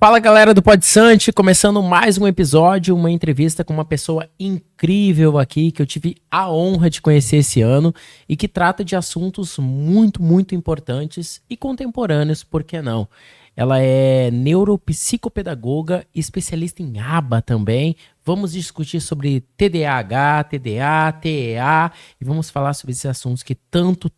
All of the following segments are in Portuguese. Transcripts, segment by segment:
Fala galera do Pod Sante, começando mais um episódio, uma entrevista com uma pessoa incrível aqui que eu tive a honra de conhecer esse ano e que trata de assuntos muito importantes e contemporâneos, por que não? Ela é neuropsicopedagoga, especialista em ABA também. Vamos discutir sobre TDAH, TDA, TEA e vamos falar sobre esses assuntos que tanto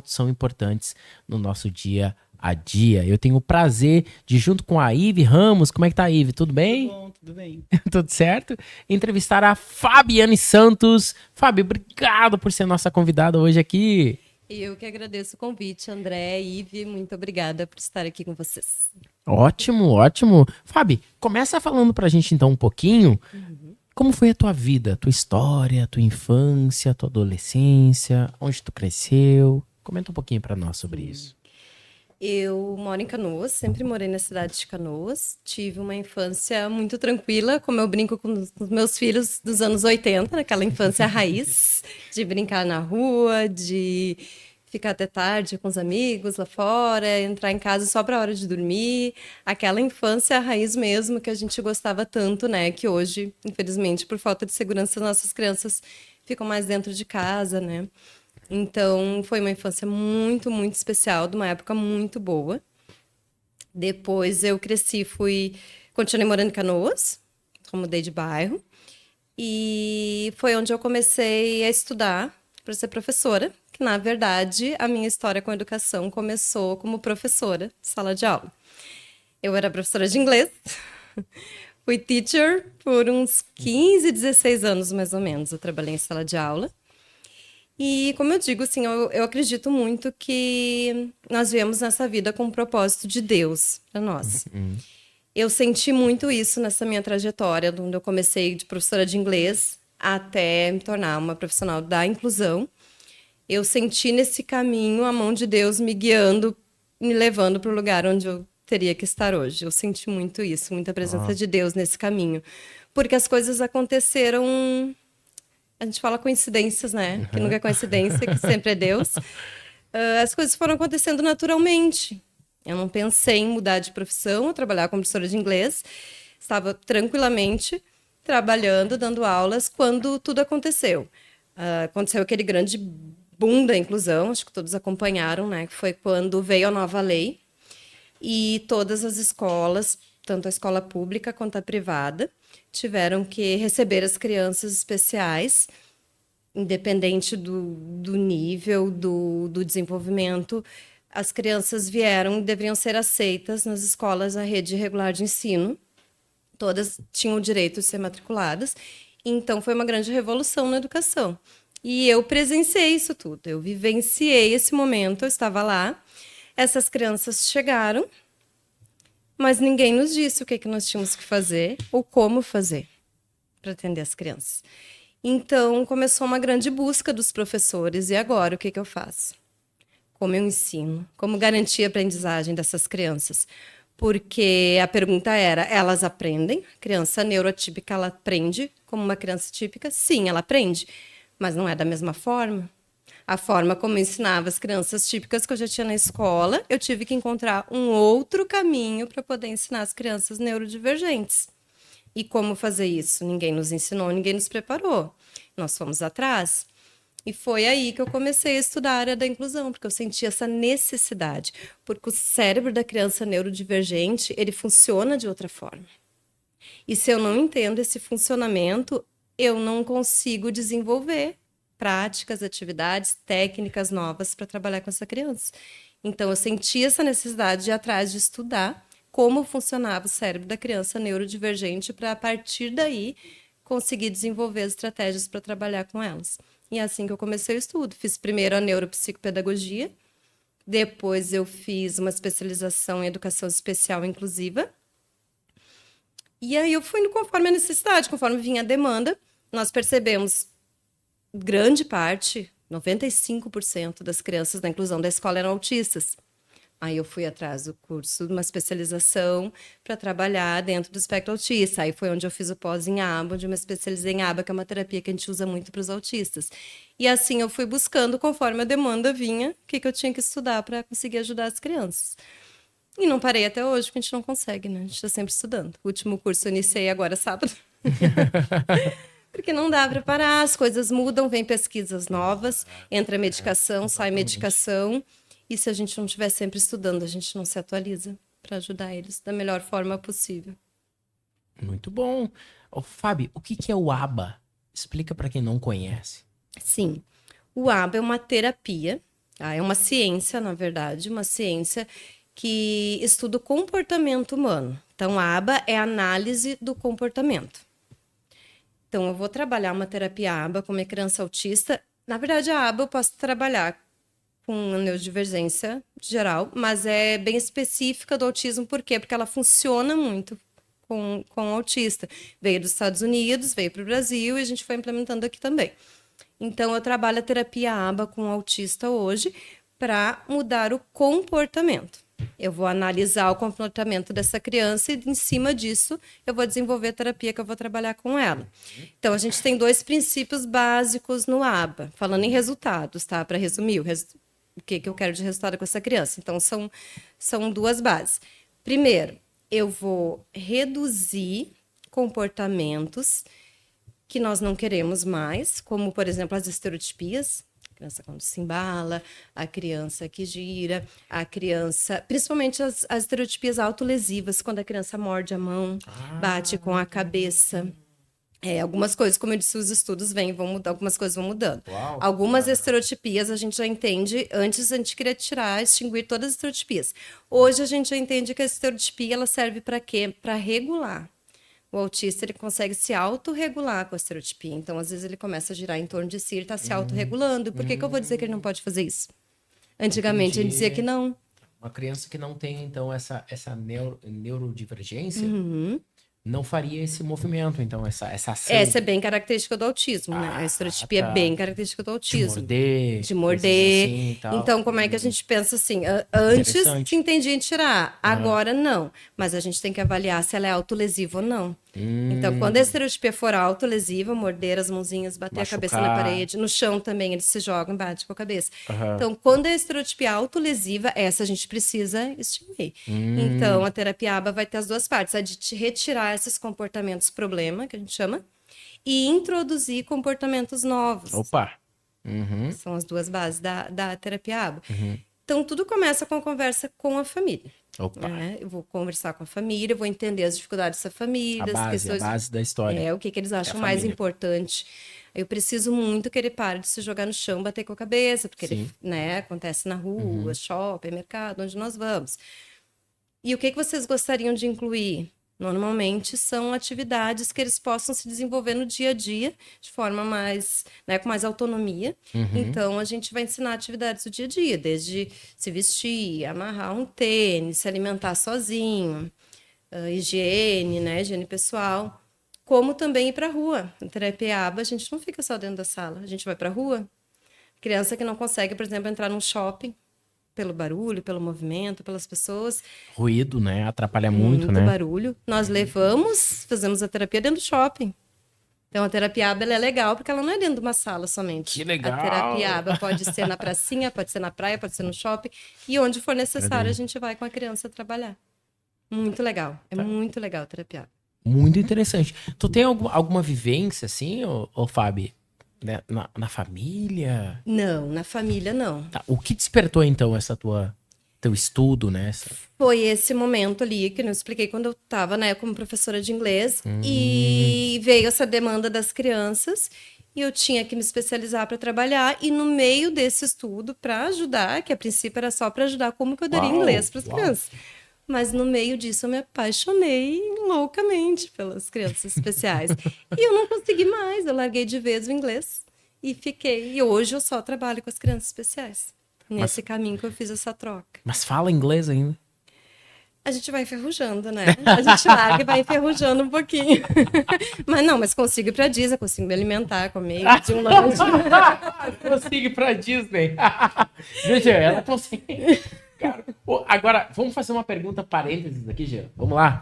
são importantes no nosso dia a dia. Eu tenho o prazer de, junto com a Ive Ramos, como é que tá, Ive? Tudo bem? Tudo bom, tudo bem. Tudo certo? Entrevistar a Fabiane Santos. Fábio, obrigado por ser nossa convidada hoje aqui. Eu que agradeço o convite, André e Ive. Muito obrigada por estar aqui com vocês. Ótimo. Fábio, começa falando pra gente então um pouquinho como foi a tua vida, tua história, tua infância, tua adolescência, onde tu cresceu. Comenta um pouquinho pra nós sobre isso. Eu moro em Canoas, sempre morei na cidade de Canoas. Tive uma infância muito tranquila, como eu brinco com os meus filhos dos anos 80, naquela infância raiz, de brincar na rua, de ficar até tarde com os amigos lá fora, entrar em casa só para a hora de dormir. Aquela infância raiz mesmo que a gente gostava tanto, né? Que hoje, infelizmente, por falta de segurança, nossas crianças ficam mais dentro de casa, né? Então, foi uma infância muito especial, de uma época muito boa. Depois eu cresci, continuei morando em Canoas, mudei de bairro. E foi onde eu comecei a estudar para ser professora, que na verdade a minha história com a educação começou como professora de sala de aula. Eu era professora de inglês, fui teacher por uns 15, 16 anos mais ou menos, eu trabalhei em sala de aula. E, como eu digo, assim, eu acredito muito que nós viemos nessa vida com o propósito de Deus para nós. Eu senti muito isso nessa minha trajetória, onde eu comecei de professora de inglês até me tornar uma profissional da inclusão. Eu senti nesse caminho a mão de Deus me guiando, me levando para o lugar onde eu teria que estar hoje. Eu senti muito isso, muita presença de Deus nesse caminho. Porque as coisas aconteceram... A gente fala coincidências, né? Que nunca é coincidência, que sempre é Deus. As coisas foram acontecendo naturalmente. Eu não pensei em mudar de profissão, trabalhar como professora de inglês. Estava tranquilamente trabalhando, dando aulas, quando tudo aconteceu. Aconteceu aquele grande boom da inclusão, acho que todos acompanharam, né? Que foi quando veio a nova lei e todas as escolas, tanto a escola pública quanto a privada, tiveram que receber as crianças especiais, independente do nível, do desenvolvimento. As crianças vieram e deveriam ser aceitas nas escolas da rede regular de ensino. Todas tinham o direito de ser matriculadas. Então, foi uma grande revolução na educação. E eu presenciei isso tudo. Eu vivenciei esse momento, eu estava lá. Essas crianças chegaram, mas ninguém nos disse o que nós tínhamos que fazer ou como fazer para atender as crianças. Então, começou uma grande busca dos professores. E agora, o que eu faço? Como eu ensino? Como garantir a aprendizagem dessas crianças? Porque a pergunta era, elas aprendem? A criança neurotípica, ela aprende como uma criança típica? Sim, ela aprende, mas não é da mesma forma. A forma como eu ensinava as crianças típicas que eu já tinha na escola, eu tive que encontrar um outro caminho para poder ensinar as crianças neurodivergentes. E como fazer isso? Ninguém nos ensinou, ninguém nos preparou. Nós fomos atrás. E foi aí que eu comecei a estudar a área da inclusão, porque eu senti essa necessidade. Porque o cérebro da criança neurodivergente, ele funciona de outra forma. E se eu não entendo esse funcionamento, eu não consigo desenvolver práticas, atividades, técnicas novas para trabalhar com essa criança. Então, eu senti essa necessidade de ir atrás de estudar como funcionava o cérebro da criança neurodivergente para, a partir daí, conseguir desenvolver as estratégias para trabalhar com elas. E é assim que eu comecei o estudo. Fiz primeiro a neuropsicopedagogia, depois eu fiz uma especialização em educação especial inclusiva. E aí eu fui indo conforme a necessidade, conforme vinha a demanda. Nós percebemos grande parte, 95% das crianças da inclusão da escola eram autistas. Aí eu fui atrás do curso de uma especialização para trabalhar dentro do espectro autista. Aí foi onde eu fiz o pós em ABA, onde eu me especializei em ABA, que é uma terapia que a gente usa muito para os autistas. E assim eu fui buscando, conforme a demanda vinha, o que eu tinha que estudar para conseguir ajudar as crianças. E não parei até hoje, porque a gente não consegue, né? A gente está sempre estudando. O último curso eu iniciei agora sábado. Porque não dá para parar, as coisas mudam, vem pesquisas novas, entra medicação, sai medicação. E se a gente não estiver sempre estudando, a gente não se atualiza para ajudar eles da melhor forma possível. Muito bom. Ô, Fábio, o que que é o ABA? Explica para quem não conhece. Sim, o ABA é uma terapia, tá? É uma ciência, na verdade, uma ciência que estuda o comportamento humano. Então, a ABA é a análise do comportamento. Então, eu vou trabalhar uma terapia ABA com minha criança autista. Na verdade, a ABA eu posso trabalhar com neurodivergência geral, mas é bem específica do autismo. Por quê? Porque ela funciona muito com o autista. Veio dos Estados Unidos, veio para o Brasil e a gente foi implementando aqui também. Então, eu trabalho a terapia ABA com o autista hoje para mudar o comportamento. Eu vou analisar o comportamento dessa criança e, em cima disso, eu vou desenvolver a terapia que eu vou trabalhar com ela. Então, a gente tem 2 princípios básicos no ABA, falando em resultados, tá? Para resumir, o que eu quero de resultado com essa criança. Então, são 2 bases. Primeiro, eu vou reduzir comportamentos que nós não queremos mais, como, por exemplo, as estereotipias. A criança quando se embala, a criança que gira, a criança... Principalmente as estereotipias autolesivas, quando a criança morde a mão, bate com a cabeça. Algumas coisas, como eu disse, os estudos vão mudar, algumas coisas vão mudando. Uau. Algumas estereotipias a gente já entende, antes a gente queria extinguir todas as estereotipias. Hoje a gente já entende que a estereotipia ela serve para quê? Para regular. O autista ele consegue se autorregular com a estereotipia. Então, às vezes, ele começa a girar em torno de si, ele está se autorregulando. Por que eu vou dizer que ele não pode fazer isso? Antigamente, a gente dizia que não. Uma criança que não tem, então, essa neurodivergência não faria esse movimento, então, essa ação. Essa é bem característica do autismo, né? A estereotipia é bem característica do autismo. De morder. Assim, e tal. Então, como é que a gente pensa assim? Antes se entendia em tirar, agora não. Mas a gente tem que avaliar se ela é autolesiva ou não. Então, quando a estereotipia for autolesiva, morder as mãozinhas, bater a cabeça na parede, no chão também, eles se jogam e batem com a cabeça. Então, quando a estereotipia autolesiva, essa a gente precisa extinguir. Então, a terapia ABA vai ter as 2 partes, a de retirar esses comportamentos problema, que a gente chama, e introduzir comportamentos novos. Opa! São as 2 bases da terapia ABA. Então, tudo começa com a conversa com a família. Eu vou conversar com a família, vou entender as dificuldades dessa família. A base da história. O que eles acham mais importante. Eu preciso muito que ele pare de se jogar no chão, bater com a cabeça, porque ele, acontece na rua, shopping, mercado, onde nós vamos. E o que vocês gostariam de incluir? Normalmente são atividades que eles possam se desenvolver no dia a dia, de forma mais, com mais autonomia. Então, a gente vai ensinar atividades do dia a dia, desde se vestir, amarrar um tênis, se alimentar sozinho, higiene, higiene pessoal, como também ir para a rua. Na terapia ABA, a gente não fica só dentro da sala, a gente vai para a rua. Criança que não consegue, por exemplo, entrar num shopping, pelo barulho, pelo movimento, pelas pessoas. Ruído, atrapalha muito, Muito barulho. Nós fazemos a terapia dentro do shopping. Então, a terapia ABA é legal, porque ela não é dentro de uma sala somente. Que legal! A terapia ABA pode ser na pracinha, pode ser na praia, pode ser no shopping. E onde for necessário, a gente vai com a criança trabalhar. Muito legal. Muito legal a terapia ABA. Muito interessante. Tu tem alguma vivência, assim, ô Fábio? Na família? Não, na família não. Tá. O que despertou, então, teu estudo, Foi esse momento ali que eu expliquei quando eu estava, como professora de inglês. E veio essa demanda das crianças. E eu tinha que me especializar para trabalhar. E no meio desse estudo, para ajudar, que a princípio era só para ajudar como que eu daria inglês para as crianças. Mas no meio disso eu me apaixonei loucamente pelas crianças especiais. E eu não consegui mais, eu larguei de vez o inglês e fiquei. E hoje eu só trabalho com as crianças especiais. Nesse caminho que eu fiz essa troca. Mas fala inglês ainda? A gente vai enferrujando, né? A gente larga e vai enferrujando um pouquinho. Mas consigo ir pra Disney, consigo me alimentar, comer de um lanche. Consigo ir pra Disney. Gente, ela consegue... Cara, agora, vamos fazer uma pergunta parênteses aqui, Gê. Vamos lá.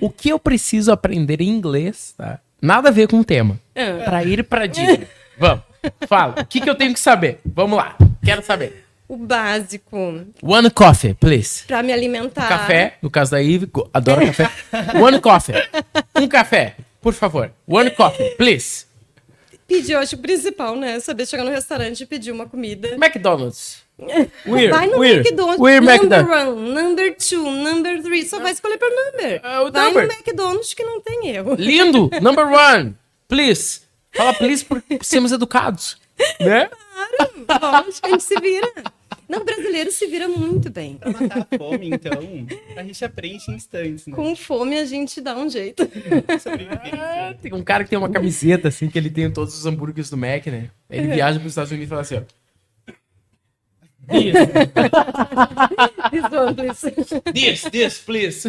O que eu preciso aprender em inglês, tá? Nada a ver com o tema. Pra ir pra Disney. Vamos, fala. O que eu tenho que saber? Vamos lá, quero saber. O básico One coffee, please. para me alimentar. Café, no caso da Ivy, adoro café. One coffee. Um café, por favor. One coffee, please. Pedir, eu acho o principal, né? Saber chegar no restaurante e pedir uma comida. McDonald's. Vai no McDonald's. Number one, number two, number three. Só vai escolher por number. O vai number. no McDonald's que não tem erro. Lindo. Number one. Please. Fala please por sermos educados. Né? Claro. Lógico, a gente se vira. Não, o brasileiro se vira muito bem. Pra matar a fome, então, a gente aprende em instantes, né? Com fome a gente dá um jeito. Ah, tem um cara que tem uma camiseta assim, que ele tem todos os hambúrgueres do Mac, né? Ele viaja para os Estados Unidos e fala assim, ó. This, please.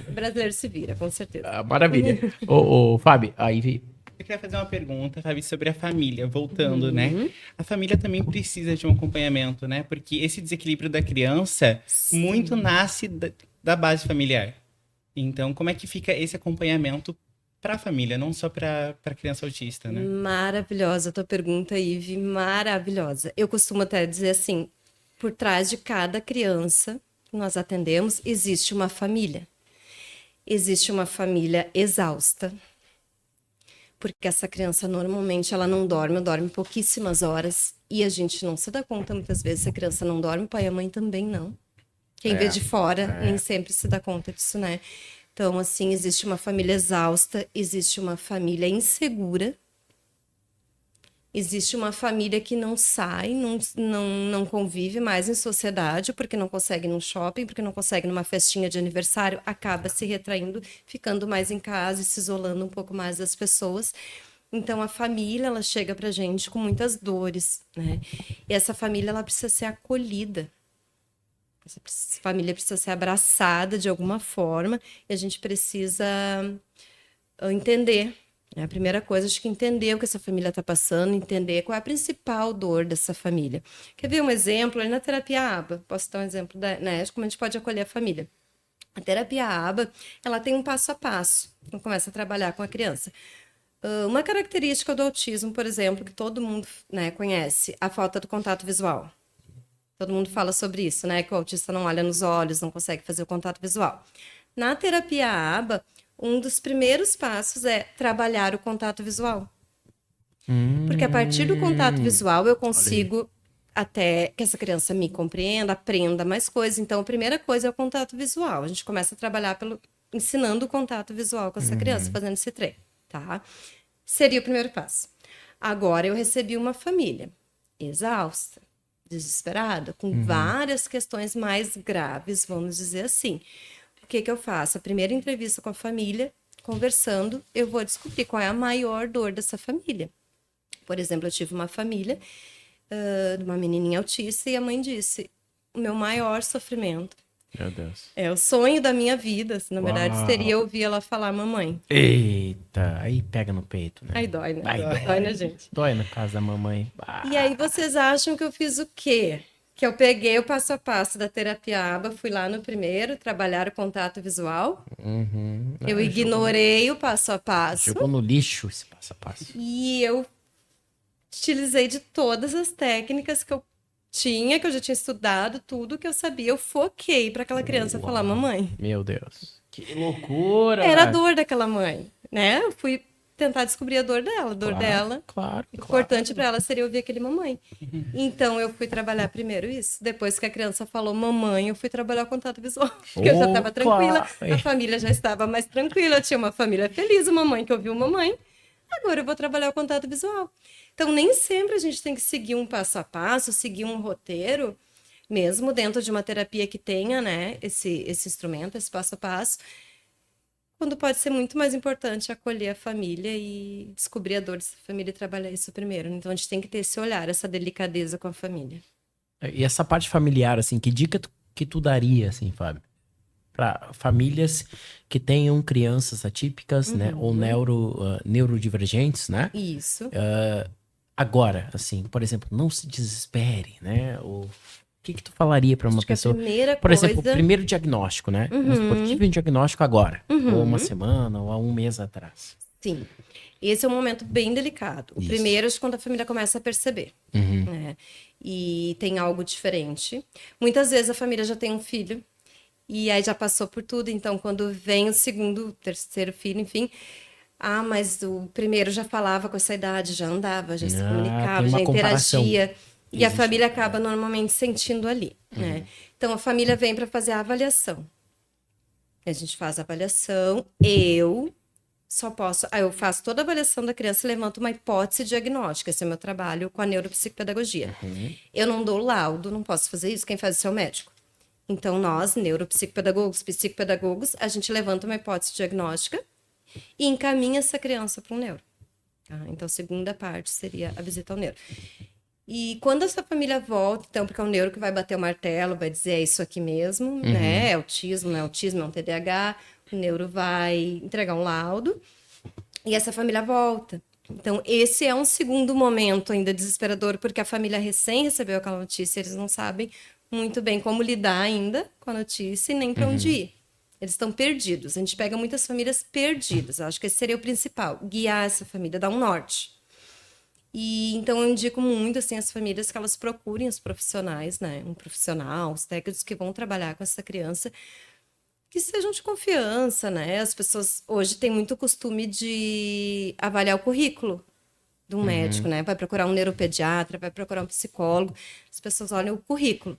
O brasileiro se vira, com certeza. Ah, maravilha. Ô, Fábio, aí... Eu queria fazer uma pergunta, Fabi, sobre a família, voltando, né? A família também precisa de um acompanhamento, né? Porque esse desequilíbrio da criança muito nasce da base familiar. Então, como é que fica esse acompanhamento para a família, não só para a criança autista, né? Maravilhosa a tua pergunta, Ive, maravilhosa. Eu costumo até dizer assim, por trás de cada criança que nós atendemos, existe uma família. Existe uma família exausta, porque essa criança normalmente ela não dorme, dorme pouquíssimas horas, e a gente não se dá conta muitas vezes se a criança não dorme, o pai e a mãe também não. Quem vê de fora nem sempre se dá conta disso, né? Então, assim, existe uma família exausta, existe uma família insegura, existe uma família que não sai, não convive mais em sociedade, porque não consegue ir num shopping, porque não consegue ir numa festinha de aniversário, acaba se retraindo, ficando mais em casa e se isolando um pouco mais das pessoas. Então, a família, ela chega pra gente com muitas dores, né? E essa família, ela precisa ser acolhida. Essa família precisa ser abraçada de alguma forma e a gente precisa entender. É a primeira coisa, acho que entender o que essa família está passando, entender qual é a principal dor dessa família. Quer ver um exemplo? Ali na terapia ABA, posso dar um exemplo, né, como a gente pode acolher a família. A terapia ABA, ela tem um passo a passo, então começa a trabalhar com a criança. Uma característica do autismo, por exemplo, que todo mundo, né, conhece, a falta do contato visual. Todo mundo fala sobre isso, né? Que o autista não olha nos olhos, não consegue fazer o contato visual. Na terapia ABA, um dos primeiros passos é trabalhar o contato visual. Porque a partir do contato visual eu consigo até que essa criança me compreenda, aprenda mais coisas. Então, a primeira coisa é o contato visual. A gente começa a trabalhar ensinando o contato visual com essa criança, fazendo esse treino, tá? Seria o primeiro passo. Agora, eu recebi uma família exausta, desesperada, com várias questões mais graves, vamos dizer assim. O que eu faço? A primeira entrevista com a família, conversando, eu vou descobrir qual é a maior dor dessa família. Por exemplo, eu tive uma família de uma menininha autista e a mãe disse, o meu maior sofrimento Meu Deus. é o sonho da minha vida, na verdade, seria ouvir ela falar mamãe. Eita, aí pega no peito, né? Aí dói, né? Aí Dói, né, gente? Dói na casa da mamãe. E aí vocês acham que eu fiz o quê? Que eu peguei o passo a passo da terapia ABA, fui lá no primeiro, trabalhar o contato visual. Eu ignorei o passo a passo. Jogou no lixo esse passo a passo. E eu utilizei de todas as técnicas que eu tinha, que eu já tinha estudado, tudo que eu sabia. Eu foquei para aquela criança falar mamãe. Meu Deus. Que loucura! Era a dor daquela mãe, né? Eu fui tentar descobrir a dor dela. A dor dela, Claro. importante para ela seria ouvir aquele mamãe. Então, eu fui trabalhar primeiro isso. Depois que a criança falou mamãe, eu fui trabalhar o contato visual. Porque eu já estava tranquila, claro. a família já estava mais tranquila, eu tinha uma família feliz, uma mãe que ouviu mamãe. Agora eu vou trabalhar o contato visual. Então, nem sempre a gente tem que seguir um passo a passo, seguir um roteiro, mesmo dentro de uma terapia que tenha, né, esse instrumento, esse passo a passo, quando pode ser muito mais importante acolher a família e descobrir a dor dessa família e trabalhar isso primeiro. Então, a gente tem que ter esse olhar, essa delicadeza com a família. E essa parte familiar, assim, que dica que tu daria, assim, Fábio? Para famílias que tenham crianças atípicas, né? Ou neurodivergentes, né? Isso. Agora, assim, por exemplo, não se desespere, né? O que tu falaria para uma Acho que a pessoa? primeira Por exemplo, coisa- o primeiro diagnóstico, né? Vamos supor, tive um diagnóstico agora, ou uma semana, ou há um mês atrás. Sim. Esse é um momento bem delicado. O primeiro é quando a família começa a perceber, né? E tem algo diferente. Muitas vezes a família já tem um filho e aí já passou por tudo. Então, quando vem o segundo, terceiro filho, enfim... Ah, mas o primeiro já falava com essa idade, já andava, já se comunicava, tem já uma comparação. interagia. E a família acaba normalmente sentindo ali, né? Então, a família vem para fazer a avaliação. A gente faz a avaliação, eu faço toda a avaliação da criança e levanto uma hipótese diagnóstica. Esse é o meu trabalho com a neuropsicopedagogia. Eu não dou laudo, não posso fazer isso, quem faz isso é o médico. Então, nós, neuropsicopedagogos, psicopedagogos, a gente levanta uma hipótese diagnóstica e encaminha essa criança para um neuro. Tá? Então, a segunda parte seria a visita ao neuro. E quando essa família volta, então, porque é o neuro que vai bater o martelo, vai dizer é isso aqui mesmo, né? É autismo, não é autismo, é um TDAH. O neuro vai entregar um laudo e essa família volta. Então, esse é um segundo momento ainda desesperador, porque a família recém recebeu aquela notícia, eles não sabem muito bem como lidar ainda com a notícia e nem para onde ir. Eles estão perdidos. A gente pega muitas famílias perdidas. Acho que esse seria o principal, guiar essa família, dar um norte. E então eu indico muito assim as famílias que elas procurem os profissionais, né? Um profissional, os técnicos que vão trabalhar com essa criança, que sejam de confiança, né? As pessoas hoje têm muito costume de avaliar o currículo de um médico, né? Vai procurar um neuropediatra, vai procurar um psicólogo. As pessoas olham o currículo.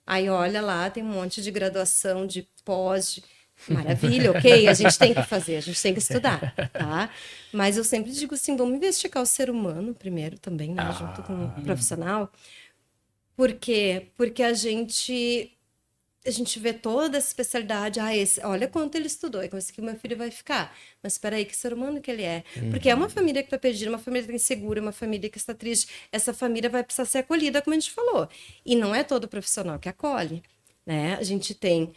Aí olha lá, tem um monte de graduação, de pós, maravilha, ok? A gente tem que fazer, a gente tem que estudar, tá? Mas eu sempre digo assim, vamos investigar o ser humano primeiro também, né? Junto com o profissional. Por quê? Porque a gente vê toda essa especialidade, olha quanto ele estudou, é com isso que o meu filho vai ficar. Mas espera aí, que ser humano que ele é? Porque é uma família que está perdida, uma família que está insegura, uma família que está triste. Essa família vai precisar ser acolhida, como a gente falou. E não é todo profissional que acolhe, né? A gente tem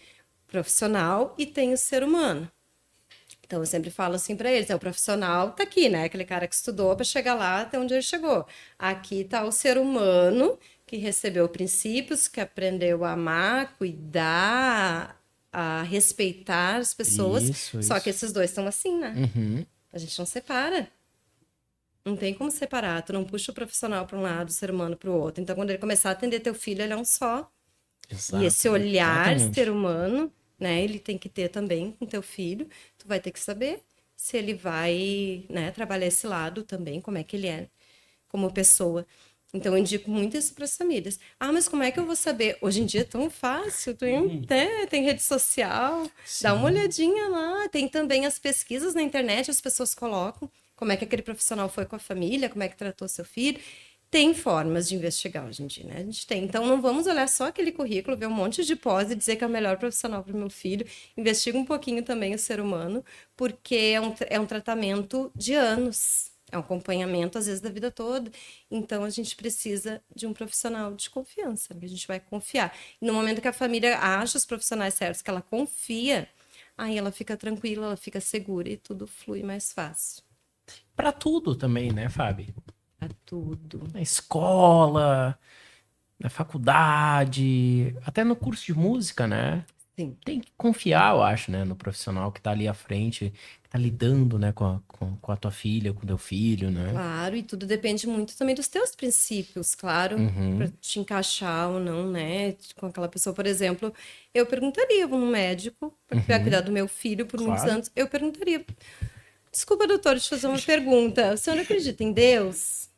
profissional e tem o ser humano. Então, eu sempre falo assim para eles, o profissional tá aqui, né? Aquele cara que estudou para chegar lá até onde ele chegou. Aqui tá o ser humano que recebeu princípios, que aprendeu a amar, cuidar, a respeitar as pessoas. Só que esses dois estão assim, né? A gente não separa. Não tem como separar. Tu não puxa o profissional para um lado, o ser humano para o outro. Então, quando ele começar a atender teu filho, ele é um só. Exato, e esse olhar exatamente. ser humano, né? Ele tem que ter também com teu filho. Tu vai ter que saber se ele vai, né, trabalhar esse lado também, como é que ele é como pessoa. Então, eu indico muito isso para as famílias. Ah, mas como é que eu vou saber? Hoje em dia é tão fácil, tem rede social, dá uma olhadinha lá. Tem também as pesquisas na internet, as pessoas colocam como é que aquele profissional foi com a família, como é que tratou seu filho. Tem formas de investigar hoje em dia, né? A gente tem. Então, não vamos olhar só aquele currículo, ver um monte de pós e dizer que é o melhor profissional para o meu filho. Investiga um pouquinho também o ser humano, porque é um tratamento de anos. É um acompanhamento, às vezes, da vida toda. Então, a gente precisa de um profissional de confiança, que a gente vai confiar. E no momento que a família acha os profissionais certos, que ela confia, aí ela fica tranquila, ela fica segura e tudo flui mais fácil. Pra tudo também, né, Fábio? Pra tudo. Na escola, na faculdade, até no curso de música, né? Sim. Tem que confiar, eu acho, né, no profissional que tá ali à frente, que tá lidando, né, com a tua filha, com o teu filho, né? Claro, e tudo depende muito também dos teus princípios, claro, para te encaixar ou não, né? Com aquela pessoa, por exemplo, eu perguntaria para um médico, porque vai cuidar do meu filho por muitos Claro. anos, eu perguntaria: desculpa, doutor, deixa eu fazer uma pergunta. O senhor acredita em Deus?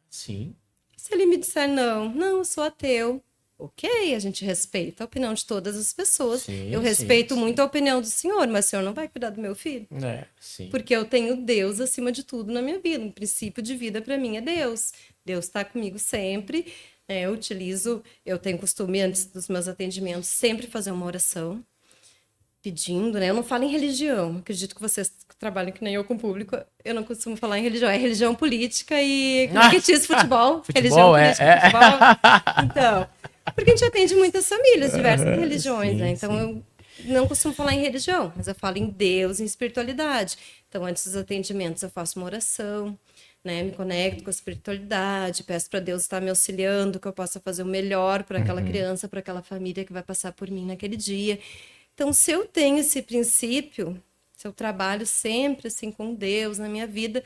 Sim. Se ele me disser não, eu sou ateu. Ok, a gente respeita a opinião de todas as pessoas. Sim, Eu sim, respeito sim. muito a opinião do senhor, mas o senhor não vai cuidar do meu filho? É, sim. Porque eu tenho Deus acima de tudo na minha vida. O princípio de vida para mim é Deus. Deus está comigo sempre. Eu tenho costume, antes dos meus atendimentos, sempre fazer uma oração, pedindo, né? Eu não falo em religião. Acredito que vocês que trabalham que nem eu com o público, eu não costumo falar em religião. É religião política e cristianismo, futebol. Religião, política, futebol. Então, porque a gente atende muitas famílias, diversas religiões, sim, né? Então, eu não costumo falar em religião, mas eu falo em Deus, em espiritualidade. Então, antes dos atendimentos, eu faço uma oração, né? Me conecto com a espiritualidade, peço para Deus estar me auxiliando, que eu possa fazer o melhor para aquela criança, para aquela família que vai passar por mim naquele dia. Então, se eu tenho esse princípio, Se eu trabalho sempre assim com Deus na minha vida,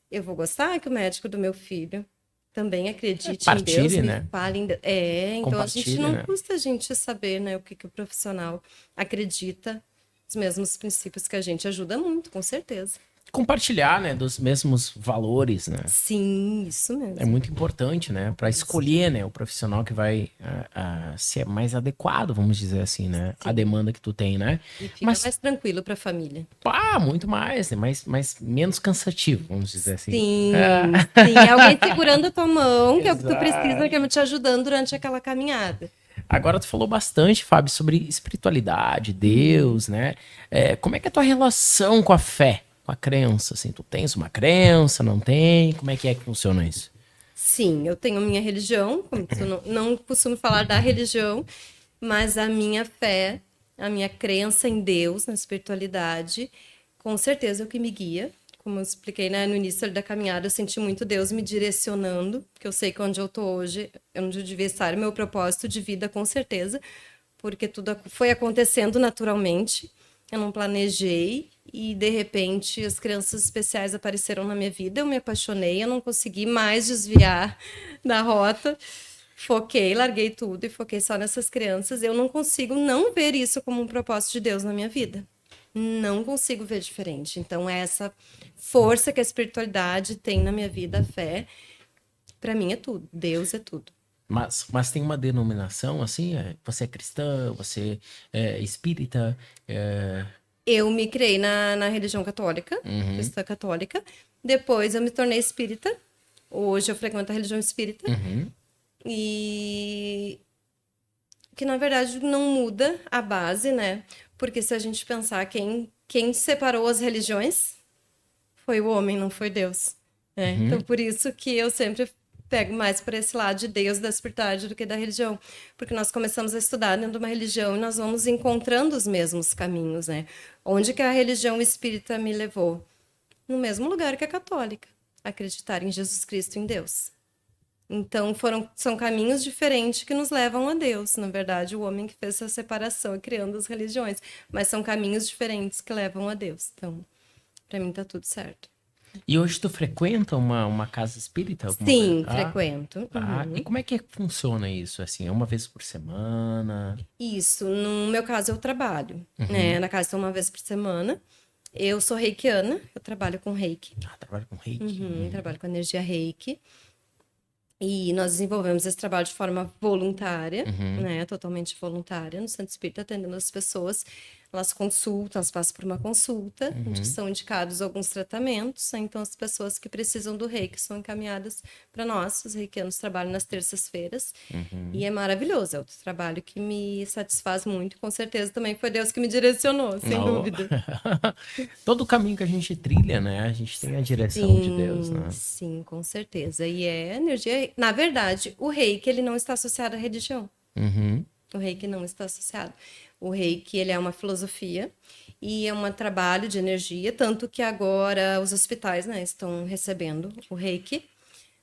eu vou gostar que o médico do meu filho também acredite em Deus, Partilhe, me né? fale em Deus. Então a gente Compartilhe, não né? custa a gente saber, né, o que o profissional acredita, os mesmos princípios que a gente ajuda muito, com certeza. Compartilhar, né, dos mesmos valores, né? Sim, isso É mesmo. muito importante, né, para escolher, né, o profissional que vai ser mais adequado, vamos dizer assim, né, a Sim. demanda que tu tem, né? E fica Mas, mais tranquilo para a família. pá, muito mais, né, mais menos cansativo, vamos dizer assim. Sim, Ah, sim. É alguém segurando a tua mão, que é o que tu precisa, exato. que é te ajudando durante aquela caminhada. Agora tu falou bastante, Fábio, sobre espiritualidade, Deus, né? Como é que é a tua relação com a fé, com a crença, assim? Tu tens uma crença, não tem? Como é que funciona isso? Sim, eu tenho minha religião, como tu não costumo falar da religião, mas a minha fé, a minha crença em Deus, na espiritualidade, com certeza é o que me guia. Como eu expliquei, né, no início da caminhada, eu senti muito Deus me direcionando, porque eu sei que onde eu tô hoje, é onde eu devia estar, meu propósito de vida, com certeza, porque tudo foi acontecendo naturalmente. Eu não planejei e de repente as crianças especiais apareceram na minha vida, eu me apaixonei, eu não consegui mais desviar da rota. Foquei, larguei tudo e foquei só nessas crianças. Eu não consigo não ver isso como um propósito de Deus na minha vida. Não consigo ver diferente. Então, essa força que a espiritualidade tem na minha vida, a fé, para mim é tudo. Deus é tudo. Mas tem uma denominação, assim? Você é cristã, você é espírita? Eu me criei na religião católica, Uhum, cristã católica. Depois eu me tornei espírita. Hoje eu frequento a religião espírita. uhum. E que na verdade não muda a base, né? Porque se a gente pensar quem separou as religiões foi o homem, não foi Deus. Né? Então por isso que eu sempre pego mais para esse lado de Deus, da espiritualidade, do que da religião. Porque nós começamos a estudar dentro de uma religião e nós vamos encontrando os mesmos caminhos, né? Onde que a religião espírita me levou? No mesmo lugar que a católica. Acreditar em Jesus Cristo, em Deus. Então, são caminhos diferentes que nos levam a Deus. Na verdade, o homem que fez essa separação e criando as religiões. Mas são caminhos diferentes que levam a Deus. Então, para mim tá tudo certo. E hoje tu frequenta uma casa espírita? Alguma vez? Sim, frequento. Tá. E como é que funciona isso? Assim, é uma vez por semana? Isso, no meu caso eu trabalho, né? Na casa uma vez por semana. Eu sou reikiana, eu trabalho com reiki. Trabalho com reiki. Trabalho com energia reiki. E nós desenvolvemos esse trabalho de forma voluntária, né? Totalmente voluntária, no Centro Espírita, atendendo as pessoas. Elas consultam, elas passam por uma consulta, onde são indicados alguns tratamentos. Né? Então, as pessoas que precisam do reiki são encaminhadas para nós. Os reikianos trabalham nas terças-feiras. E é maravilhoso, é outro trabalho que me satisfaz muito. Com certeza também foi Deus que me direcionou, sem dúvida. Todo o caminho que a gente trilha, né? A gente tem a direção de Deus, né? Sim, com certeza. E é energia... Na verdade, o reiki, ele não está associado à religião. Uhum. O reiki não está associado. O reiki, ele é uma filosofia e é um trabalho de energia, tanto que agora os hospitais, né, estão recebendo o reiki.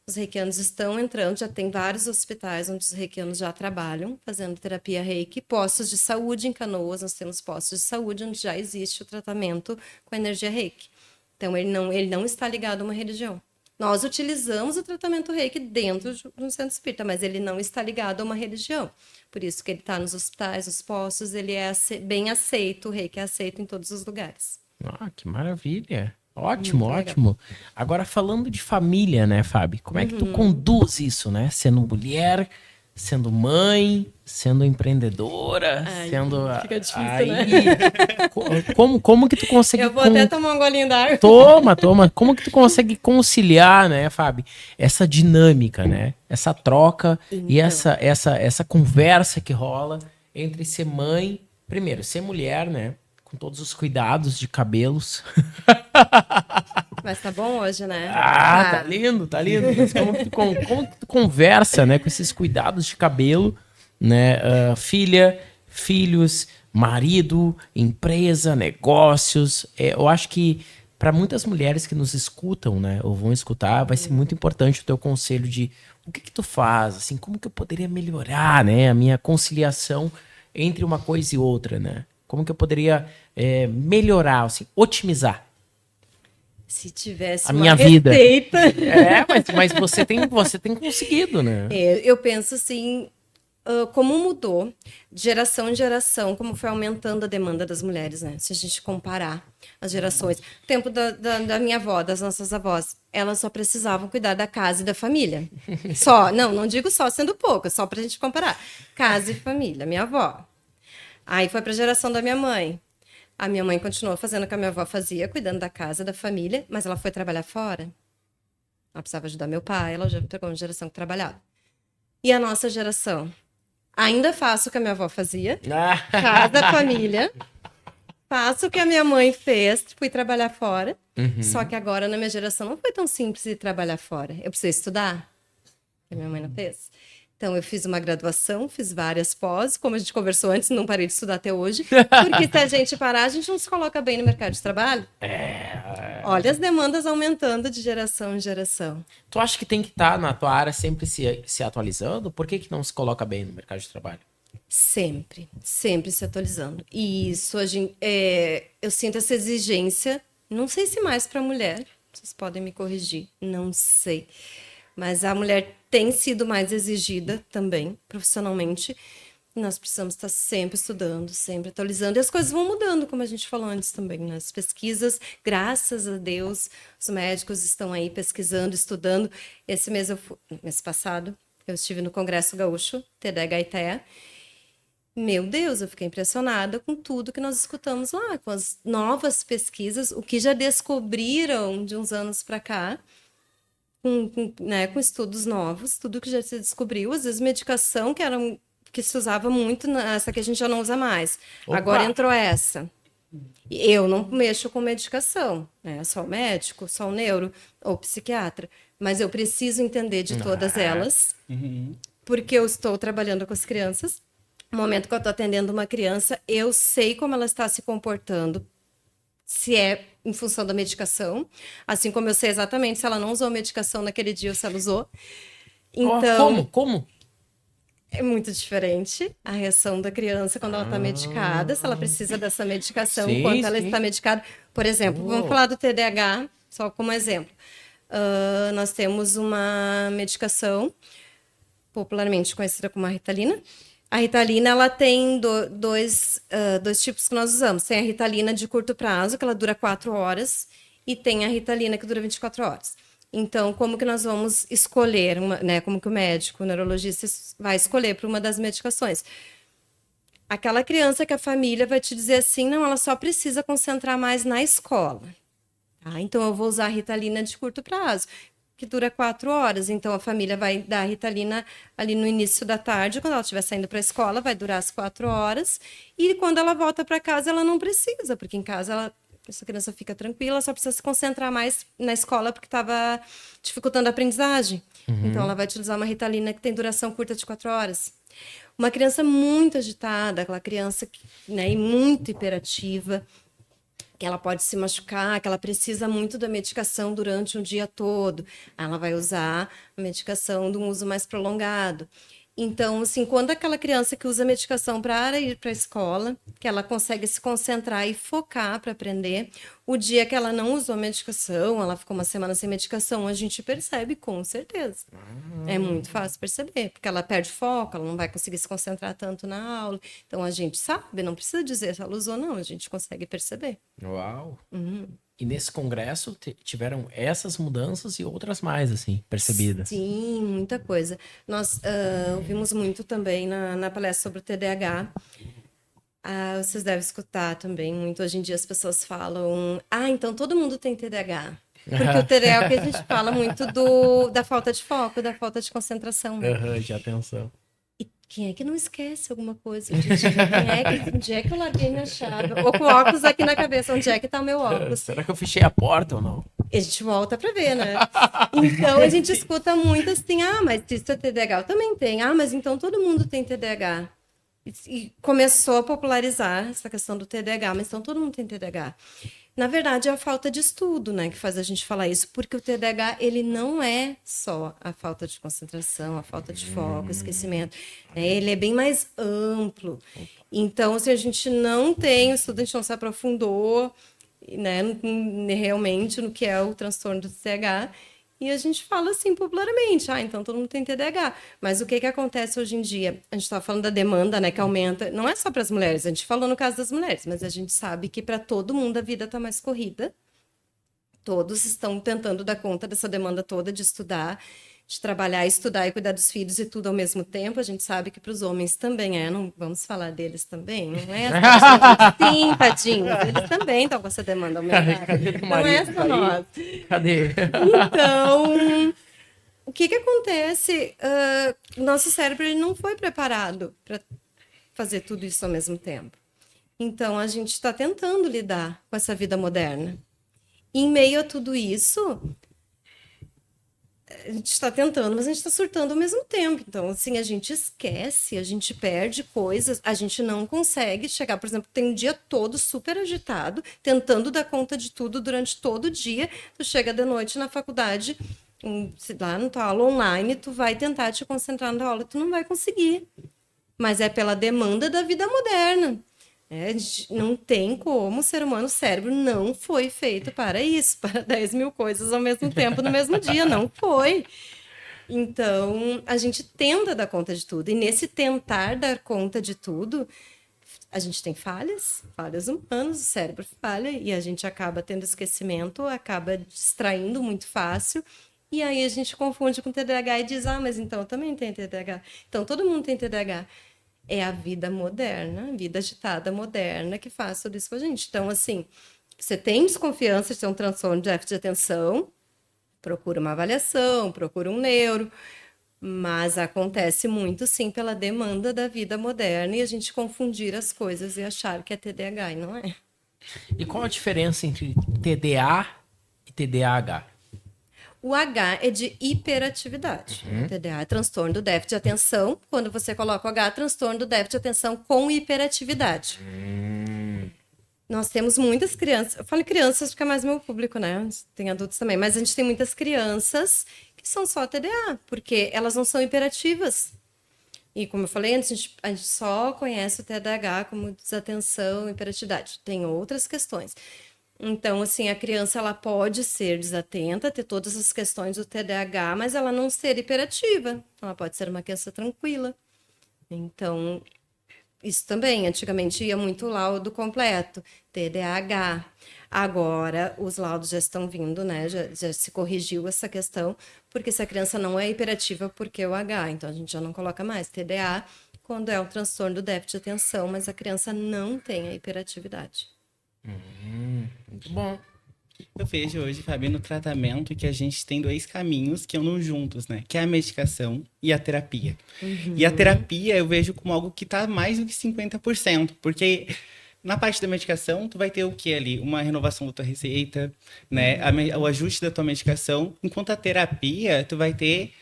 Os reikianos estão entrando, já tem vários hospitais onde os reikianos já trabalham, fazendo terapia reiki. Postos de saúde em Canoas, nós temos postos de saúde onde já existe o tratamento com energia reiki. Então, ele não está ligado a uma religião. Nós utilizamos o tratamento reiki dentro do centro espírita, mas ele não está ligado a uma religião. Por isso que ele está nos hospitais, nos postos, ele é bem aceito, o reiki é aceito em todos os lugares. Que maravilha. Ótimo, Muito legal. ótimo. Agora, falando de família, né, Fábio? Como é que tu conduz isso, né? Sendo mulher, sendo mãe, sendo empreendedora, sendo... fica difícil, aí, né? Como que tu consegue... Eu vou até tomar um golinho d'água. Toma. Como que tu consegue conciliar, né, Fábio? Essa dinâmica, né? Essa troca e Então. essa conversa que rola entre ser mãe... Primeiro, ser mulher, né? Com todos os cuidados de cabelos. Mas tá bom hoje, né? Tá lindo, tá lindo. Mas como que tu conversa, né? Com esses cuidados de cabelo, né? Filha, filhos, marido, empresa, negócios. Eu acho que para muitas mulheres que nos escutam, né? Ou vão escutar, vai ser muito importante o teu conselho de o que tu faz, assim, como que eu poderia melhorar, né? A minha conciliação entre uma coisa e outra, né? Como que eu poderia melhorar, assim, otimizar Se tivesse a uma minha vida? receita. Mas você tem conseguido, né? Eu penso assim, como mudou de geração em geração, como foi aumentando a demanda das mulheres, né? Se a gente comparar as gerações. O tempo da minha avó, das nossas avós, elas só precisavam cuidar da casa e da família. Só, não digo só sendo pouco, só pra gente comparar. Casa e família, minha avó. Aí foi pra geração da minha mãe. A minha mãe continuou fazendo o que a minha avó fazia, cuidando da casa, da família, mas ela foi trabalhar fora. Ela precisava ajudar meu pai, ela já pegou uma geração que trabalhava. E a nossa geração? Ainda faço o que a minha avó fazia, casa, família. Faço o que a minha mãe fez, fui trabalhar fora. Só que agora, na minha geração, não foi tão simples ir trabalhar fora. Eu precisei estudar, que a minha mãe não fez. Então, eu fiz uma graduação, fiz várias pós, como a gente conversou antes, não parei de estudar até hoje. Porque se a gente parar, a gente não se coloca bem no mercado de trabalho. Olha as demandas aumentando de geração em geração. Tu acha que tem que estar na tua área sempre se atualizando? Por que não se coloca bem no mercado de trabalho? Sempre se atualizando. E isso, eu sinto essa exigência, não sei se mais para a mulher, vocês podem me corrigir, não sei. Mas a mulher tem sido mais exigida também, profissionalmente. E nós precisamos estar sempre estudando, sempre atualizando. E as coisas vão mudando, como a gente falou antes também. Nas pesquisas, graças a Deus, os médicos estão aí pesquisando, estudando. Mês passado, eu estive no Congresso Gaúcho, TDAH e TEA. Meu Deus, eu fiquei impressionada com tudo que nós escutamos lá, com as novas pesquisas, o que já descobriram de uns anos para cá, com estudos novos, tudo que já se descobriu, às vezes medicação que se usava muito, essa que a gente já não usa mais. Opa! Agora entrou essa. Eu não mexo com medicação, né? Só o médico, só o neuro ou psiquiatra, mas eu preciso entender de todas elas, porque eu estou trabalhando com as crianças. No momento que eu estou atendendo uma criança, eu sei como ela está se comportando, se é em função da medicação, assim como eu sei exatamente se ela não usou medicação naquele dia ou se ela usou. Então, Como? é muito diferente a reação da criança quando ela está medicada, se ela precisa dessa medicação, Sim, enquanto ela sim. está medicada. Por exemplo, vamos falar do TDAH, só como exemplo. Nós temos uma medicação popularmente conhecida como a Ritalina. A Ritalina, ela tem dois tipos que nós usamos. Tem a Ritalina de curto prazo, que ela dura 4 horas, e tem a Ritalina que dura 24 horas. Então, como que nós vamos escolher, como que o médico, o neurologista vai escolher para uma das medicações? Aquela criança que a família vai te dizer assim, não, ela só precisa concentrar mais na escola. Tá? Então, eu vou usar a Ritalina de curto prazo, que dura 4 horas. Então, a família vai dar a Ritalina ali no início da tarde, quando ela estiver saindo para a escola, vai durar as 4 horas. E quando ela volta para casa, ela não precisa, porque em casa essa criança fica tranquila, só precisa se concentrar mais na escola, porque estava dificultando a aprendizagem. Então, ela vai utilizar uma Ritalina que tem duração curta de 4 horas. Uma criança muito agitada, aquela criança e muito hiperativa, que ela pode se machucar, que ela precisa muito da medicação durante um dia todo. Ela vai usar a medicação de um uso mais prolongado. Então, assim, quando aquela criança que usa medicação para ir para a escola, que ela consegue se concentrar e focar para aprender, o dia que ela não usou medicação, ela ficou uma semana sem medicação, a gente percebe com certeza. É muito fácil perceber, porque ela perde foco, ela não vai conseguir se concentrar tanto na aula. Então, a gente sabe, não precisa dizer se ela usou ou não, a gente consegue perceber. Uau! E nesse congresso tiveram essas mudanças e outras mais, assim, percebidas. Sim, muita coisa. Nós ouvimos muito também na palestra sobre o TDAH. Vocês devem escutar também muito. Hoje em dia as pessoas falam, então todo mundo tem TDAH. Porque o TDAH é o que a gente fala muito da falta de foco, da falta de concentração. De atenção. E quem é que não esquece alguma coisa? Onde é que eu larguei minha chave? Ou com óculos aqui na cabeça, onde é que tá o meu óculos? Será que eu fechei a porta ou não? A gente volta para ver, né? Então, a gente escuta muito assim, mas isso é TDAH, eu também tenho. Mas então todo mundo tem TDAH. E começou a popularizar essa questão do TDAH, mas então todo mundo tem TDAH. Na verdade, é a falta de estudo, né, que faz a gente falar isso, porque o TDAH, ele não é só a falta de concentração, a falta de foco, esquecimento, né, ele é bem mais amplo. Então, se a gente não tem o estudo, a gente não se aprofundou, né, realmente no que é o transtorno do TDAH, e a gente fala assim popularmente, então todo mundo tem TDAH. Mas o que acontece hoje em dia? A gente está falando da demanda, né, que aumenta. Não é só para as mulheres, a gente falou no caso das mulheres, mas a gente sabe que para todo mundo a vida está mais corrida. Todos estão tentando dar conta dessa demanda toda de estudar, de trabalhar, estudar e cuidar dos filhos e tudo ao mesmo tempo. A gente sabe que para os homens também não vamos falar deles também, não é? Sim, tadinhos, eles também estão com essa demanda aumentada. Cadê o Não marido? é só nós. Cadê? Então, o que acontece? O nosso cérebro ele não foi preparado para fazer tudo isso ao mesmo tempo. Então, a gente está tentando lidar com essa vida moderna. Em meio a tudo isso, a gente está tentando, mas a gente está surtando ao mesmo tempo. Então, assim, a gente esquece, a gente perde coisas, a gente não consegue chegar, por exemplo, tem um dia todo super agitado, tentando dar conta de tudo durante todo o dia, tu chega de noite na faculdade, lá na tua aula online, tu vai tentar te concentrar na aula, tu não vai conseguir. Mas é pela demanda da vida moderna. Não tem como o ser humano, o cérebro não foi feito para isso, para 10 mil coisas ao mesmo tempo, no mesmo dia, não foi. Então, a gente tenta dar conta de tudo, e nesse tentar dar conta de tudo, a gente tem falhas humanas, o cérebro falha, e a gente acaba tendo esquecimento, acaba distraindo muito fácil, e aí a gente confunde com TDAH e diz, mas então eu também tenho TDAH. Então, todo mundo tem TDAH. É a vida moderna, a vida agitada moderna que faz tudo isso com a gente. Então, assim, você tem desconfiança de ter um transtorno de déficit de atenção, procura uma avaliação, procura um neuro, mas acontece muito, sim, pela demanda da vida moderna e a gente confundir as coisas e achar que é TDAH, e não é. E qual a diferença entre TDA e TDAH? O H é de hiperatividade. TDAH é transtorno do déficit de atenção. Quando você coloca o H, transtorno do déficit de atenção com hiperatividade. Nós temos muitas crianças. Eu falo crianças porque é mais meu público, né? Tem adultos também. Mas a gente tem muitas crianças que são só TDAH, porque elas não são hiperativas. E como eu falei antes, a gente só conhece o TDAH como desatenção e hiperatividade. Tem outras questões. Então, assim, a criança ela pode ser desatenta, ter todas as questões do TDAH, mas ela não ser hiperativa. Ela pode ser uma criança tranquila. Então, isso também, antigamente ia muito laudo completo, TDAH. Agora, os laudos já estão vindo, né? Já se corrigiu essa questão, porque se a criança não é hiperativa, porque é o H. Então, a gente já não coloca mais TDA quando é o transtorno do déficit de atenção, mas a criança não tem a hiperatividade. Muito bom. Eu vejo hoje, Fábio, no tratamento que a gente tem dois caminhos que andam juntos, né? Que é a medicação e a terapia. E a terapia eu vejo como algo que tá mais do que 50%, porque na parte da medicação, tu vai ter o que ali? Uma renovação da tua receita, né? O ajuste da tua medicação. Enquanto a terapia, tu vai ter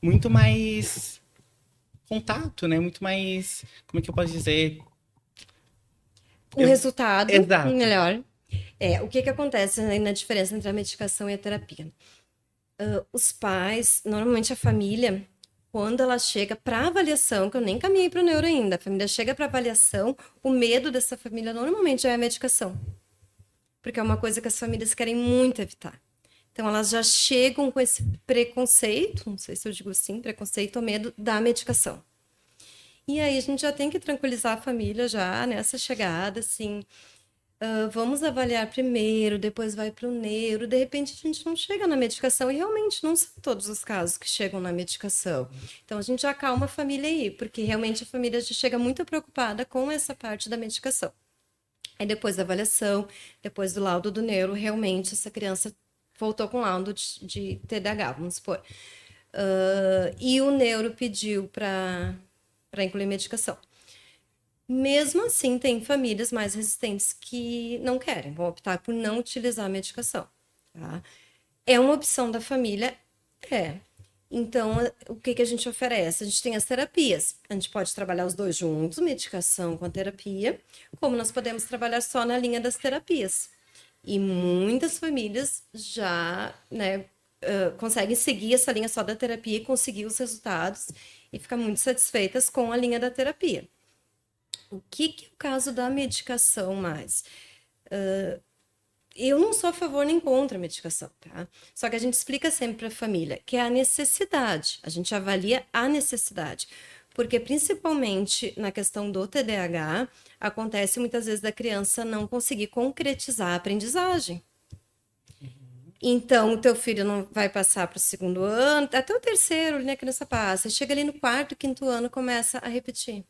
muito mais contato, né? Muito mais, como é que eu posso dizer? Um resultado Exato. melhor. O que acontece aí na diferença entre a medicação e a terapia? Os pais, normalmente a família, quando ela chega para avaliação, que eu nem caminhei para o neuro ainda, a família chega para avaliação, o medo dessa família normalmente é a medicação. Porque é uma coisa que as famílias querem muito evitar. Então, elas já chegam com esse preconceito, não sei se eu digo assim, preconceito ou medo da medicação. E aí a gente já tem que tranquilizar a família já nessa chegada, assim, vamos avaliar primeiro, depois vai para o neuro, de repente a gente não chega na medicação, e realmente não são todos os casos que chegam na medicação. Então a gente já acalma a família aí, porque realmente a família já chega muito preocupada com essa parte da medicação. Aí depois da avaliação, depois do laudo do neuro, realmente essa criança voltou com laudo de TDAH, vamos supor. E o neuro pediu para incluir medicação. Mesmo assim, tem famílias mais resistentes que não querem, vão optar por não utilizar a medicação. Tá? É uma opção da família? É. Então, o que a gente oferece? A gente tem as terapias. A gente pode trabalhar os dois juntos, medicação com a terapia, como nós podemos trabalhar só na linha das terapias. E muitas famílias já, né, conseguem seguir essa linha só da terapia e conseguir os resultados e ficar muito satisfeitas com a linha da terapia. O que é o caso da medicação mais? Eu não sou a favor nem contra a medicação, tá? Só que a gente explica sempre para a família que é a necessidade. A gente avalia a necessidade. Porque, principalmente na questão do TDAH, acontece muitas vezes da criança não conseguir concretizar a aprendizagem. Então, o teu filho não vai passar para o 2º ano, até o 3º, né, a criança passa. Chega ali no 4º, 5º ano, começa a repetir.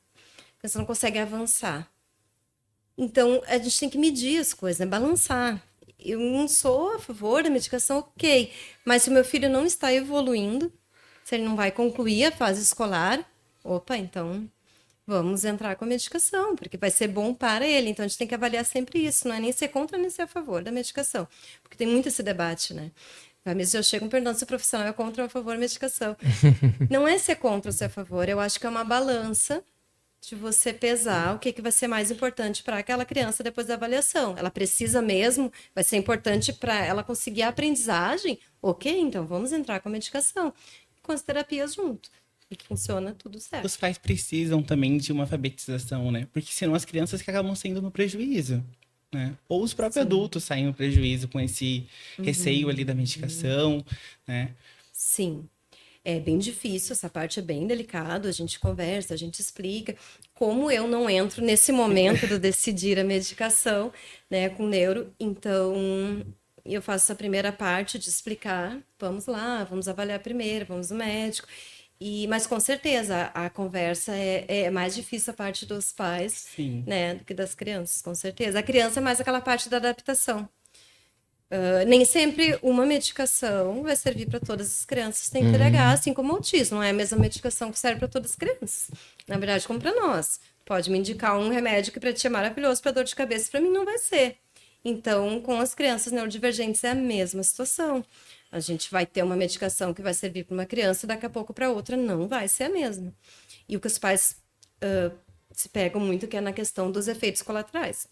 A criança não consegue avançar. Então, a gente tem que medir as coisas, né? Balançar. Eu não sou a favor da medicação, ok. Mas se o meu filho não está evoluindo, se ele não vai concluir a fase escolar, opa, então vamos entrar com a medicação, porque vai ser bom para ele. Então, a gente tem que avaliar sempre isso. Não é nem ser contra, nem ser a favor da medicação. Porque tem muito esse debate, né? Às já chegam perguntando se o profissional é contra ou a favor da medicação. Não é ser contra ou ser a favor. Eu acho que é uma balança de você pesar o que vai ser mais importante para aquela criança depois da avaliação. Ela precisa mesmo, vai ser importante para ela conseguir a aprendizagem? Ok, então vamos entrar com a medicação. Com as terapias junto. E funciona tudo certo. Os pais precisam também de uma alfabetização, né? Porque senão as crianças que acabam sendo no prejuízo, né? Ou os próprios adultos saem no prejuízo com esse receio ali da medicação, né? Sim. É bem difícil, essa parte é bem delicada, a gente conversa, a gente explica. Como eu não entro nesse momento de decidir a medicação, né, com neuro, então eu faço essa primeira parte de explicar, vamos lá, vamos avaliar primeiro, vamos no médico. Mas com certeza a conversa é mais difícil a parte dos pais, Sim. né, do que das crianças, com certeza. A criança é mais aquela parte da adaptação. Nem sempre uma medicação vai servir para todas as crianças que têm TDAH, assim como o autismo. Não é a mesma medicação que serve para todas as crianças. Na verdade, como para nós. Pode me indicar um remédio que para ti é maravilhoso para dor de cabeça, para mim não vai ser. Então, com as crianças neurodivergentes é a mesma situação. A gente vai ter uma medicação que vai servir para uma criança e daqui a pouco para outra não vai ser a mesma. E o que os pais se pegam muito que é na questão dos efeitos colaterais.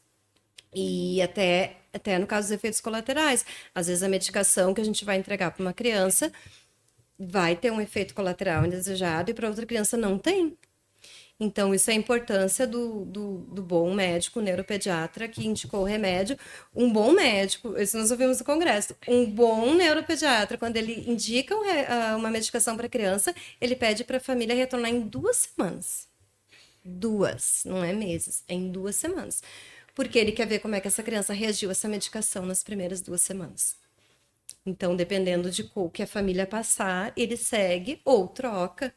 E até no caso dos efeitos colaterais, às vezes a medicação que a gente vai entregar para uma criança vai ter um efeito colateral indesejado e para outra criança não tem. Então, isso é a importância do bom médico, neuropediatra, que indicou o remédio. Um bom médico, isso nós ouvimos no congresso, um bom neuropediatra, quando ele indica uma medicação para a criança, ele pede para a família retornar em 2 semanas. 2, não é meses, é em 2 semanas. Porque ele quer ver como é que essa criança reagiu a essa medicação nas primeiras 2 semanas. Então, dependendo de qual que a família passar, ele segue ou troca.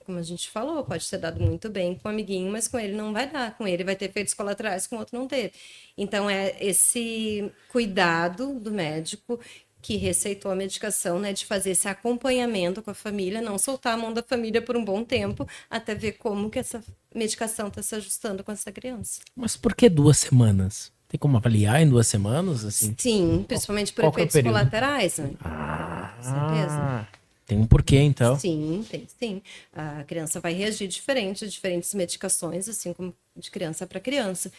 Como a gente falou, pode ser dado muito bem com o amiguinho, mas com ele não vai dar. Com ele vai ter efeitos colaterais, com o outro não teve. Então, é esse cuidado do médico que receitou a medicação, né, de fazer esse acompanhamento com a família, não soltar a mão da família por um bom tempo, até ver como que essa medicação está se ajustando com essa criança. Mas por que 2 semanas? Tem como avaliar em 2 semanas, assim? Sim, principalmente por efeitos colaterais, né? Com certeza. Tem um porquê, então. Sim, tem sim. A criança vai reagir diferente a diferentes medicações, assim como de criança para criança.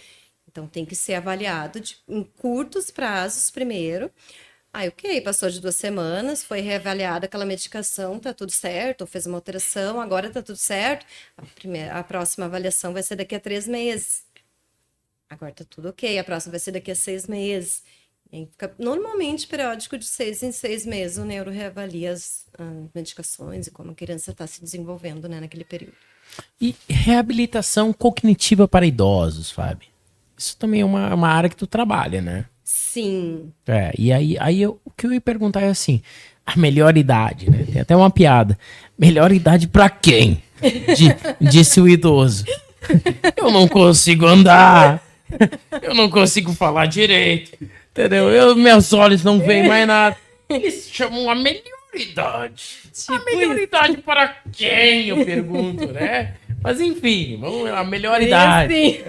Então, tem que ser avaliado em curtos prazos primeiro. Ok, passou de 2 semanas, foi reavaliada aquela medicação, tá tudo certo, fez uma alteração, agora tá tudo certo. A próxima avaliação vai ser daqui a 3 meses. Agora tá tudo ok, a próxima vai ser daqui a 6 meses. E fica, normalmente, periódico de 6 em 6 meses, o neuro reavalia as medicações e como a criança está se desenvolvendo, né, naquele período. E reabilitação cognitiva para idosos, Fábio? Isso também é uma área que tu trabalha, né? Sim. E aí o que eu ia perguntar é assim, a melhor idade, né? Tem até uma piada. Melhor idade pra quem? Disse o idoso. Eu não consigo andar. Eu não consigo falar direito. Entendeu? Meus olhos não veem mais nada. Eles chamam a melhor idade. A melhor idade para quem? Eu pergunto, né? Mas enfim, vamos lá, a melhor idade.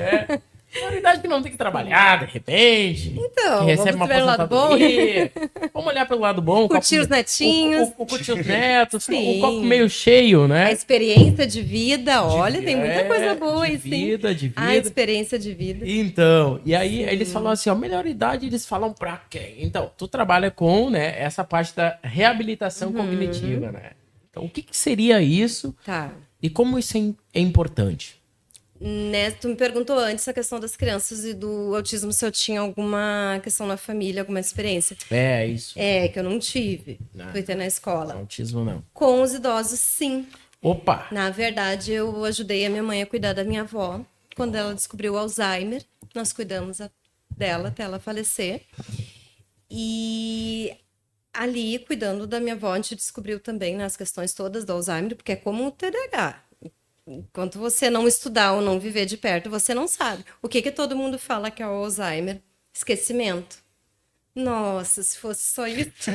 Maioridade que não tem que trabalhar, de repente. Então, que recebe vamos uma ver o lado bom. aposentadoria. Vamos olhar pelo lado bom. Curtir os netinhos. Curtir os netos. Sim. O copo meio cheio, A né? experiência de vida, olha, tem muita coisa boa de aí, sim. De vida. A experiência de vida. Então, e aí eles falam assim, ó, melhor idade eles falam pra quem? Então, tu trabalha com, né, essa parte da reabilitação cognitiva, né? Então, o que que seria isso Tá. e como isso é importante? Né, tu me perguntou antes a questão das crianças e do autismo, se eu tinha alguma questão na família, alguma experiência. É, isso. É, que eu não tive. Não. Fui ter na escola. Autismo não. Com os idosos, sim. Opa! Na verdade, eu ajudei a minha mãe a cuidar da minha avó. Quando ela descobriu o Alzheimer, nós cuidamos dela até ela falecer. E ali, cuidando da minha avó, a gente descobriu também, né, as questões todas do Alzheimer, porque é como o TDAH. Enquanto você não estudar ou não viver de perto, você não sabe. O que todo mundo fala que é o Alzheimer? Esquecimento. Nossa, se fosse só isso.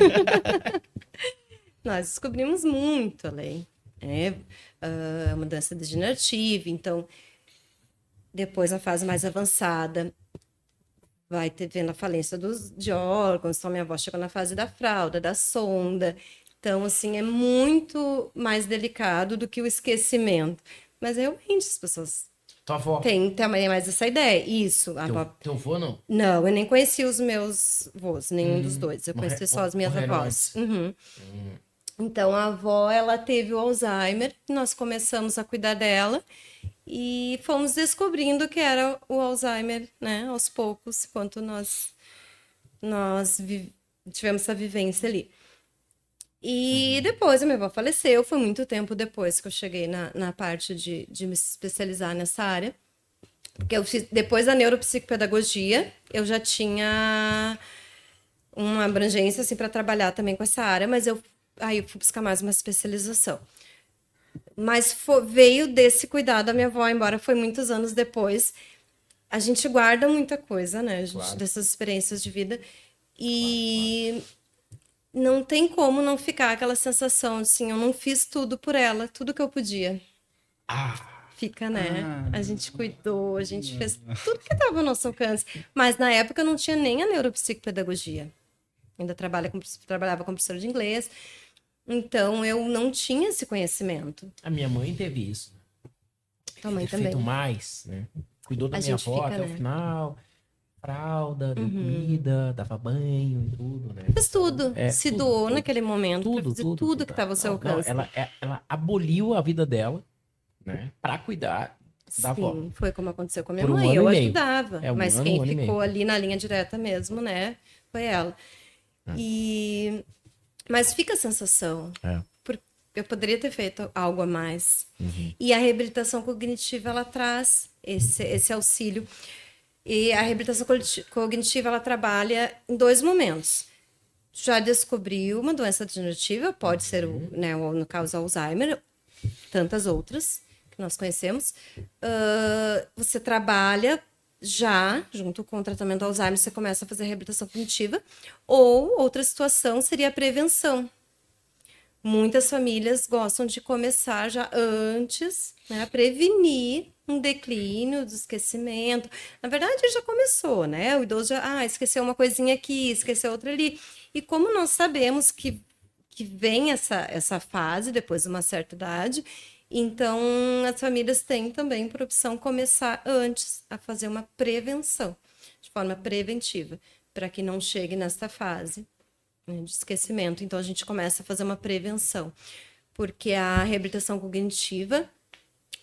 Nós descobrimos muito além. Uma doença degenerativa, então, depois a fase mais avançada, vai tendo a falência de órgãos, então minha avó chegou na fase da fralda, da sonda. Então, assim, é muito mais delicado do que o esquecimento. Mas realmente as pessoas Tua avó? têm também mais essa ideia. Isso. Teu avô não? Não, eu nem conheci os meus avós, nenhum dos dois. Eu conheci só as minhas morreram avós. Então, a avó, ela teve o Alzheimer, nós começamos a cuidar dela e fomos descobrindo que era o Alzheimer, né? Aos poucos, enquanto nós tivemos essa vivência ali. E depois a minha avó faleceu, foi muito tempo depois que eu cheguei na parte de me especializar nessa área. Porque eu fiz, depois da neuropsicopedagogia, eu já tinha uma abrangência assim, para trabalhar também com essa área, mas aí eu fui buscar mais uma especialização. Mas veio desse cuidado da minha avó, embora foi muitos anos depois. A gente guarda muita coisa, né? Dessas experiências de vida. E não tem como não ficar aquela sensação assim, eu não fiz tudo por ela, tudo que eu podia. Fica, né? A gente cuidou, a gente fez tudo que estava ao nosso alcance. Mas na época não tinha nem a neuropsicopedagogia. Ainda trabalhava como professora de inglês. Então eu não tinha esse conhecimento. A minha mãe teve isso. Tua mãe Ter também. feito mais, né? Cuidou da A minha gente avó fica, até né? o final. Fralda, deu comida, dava banho e tudo, né? Fez tudo. Se tudo, doou tudo. naquele momento para fazer tudo que estava ao seu alcance. Ela aboliu a vida dela, né? Pra cuidar da avó. Sim, foi como aconteceu com a minha Por um mãe. ano Eu e meio. ajudava, mas um quem ano e meio. ficou ali na linha direta mesmo, né? Foi ela. Mas fica a sensação. Porque eu poderia ter feito algo a mais. E a reabilitação cognitiva, ela traz esse auxílio. E a reabilitação cognitiva, ela trabalha em 2 momentos. Já descobriu uma doença degenerativa, pode ser, no caso, Alzheimer, tantas outras que nós conhecemos. Você trabalha já, junto com o tratamento do Alzheimer, você começa a fazer reabilitação cognitiva. Ou outra situação seria a prevenção. Muitas famílias gostam de começar já antes, né, a prevenir um declínio do esquecimento. Na verdade, já começou, né? O idoso já esqueceu uma coisinha aqui, esqueceu outra ali. E como nós sabemos que vem essa fase depois de uma certa idade, então as famílias têm também por opção começar antes a fazer uma prevenção, de forma preventiva, para que não chegue nessa fase de esquecimento. Então, a gente começa a fazer uma prevenção. Porque a reabilitação cognitiva,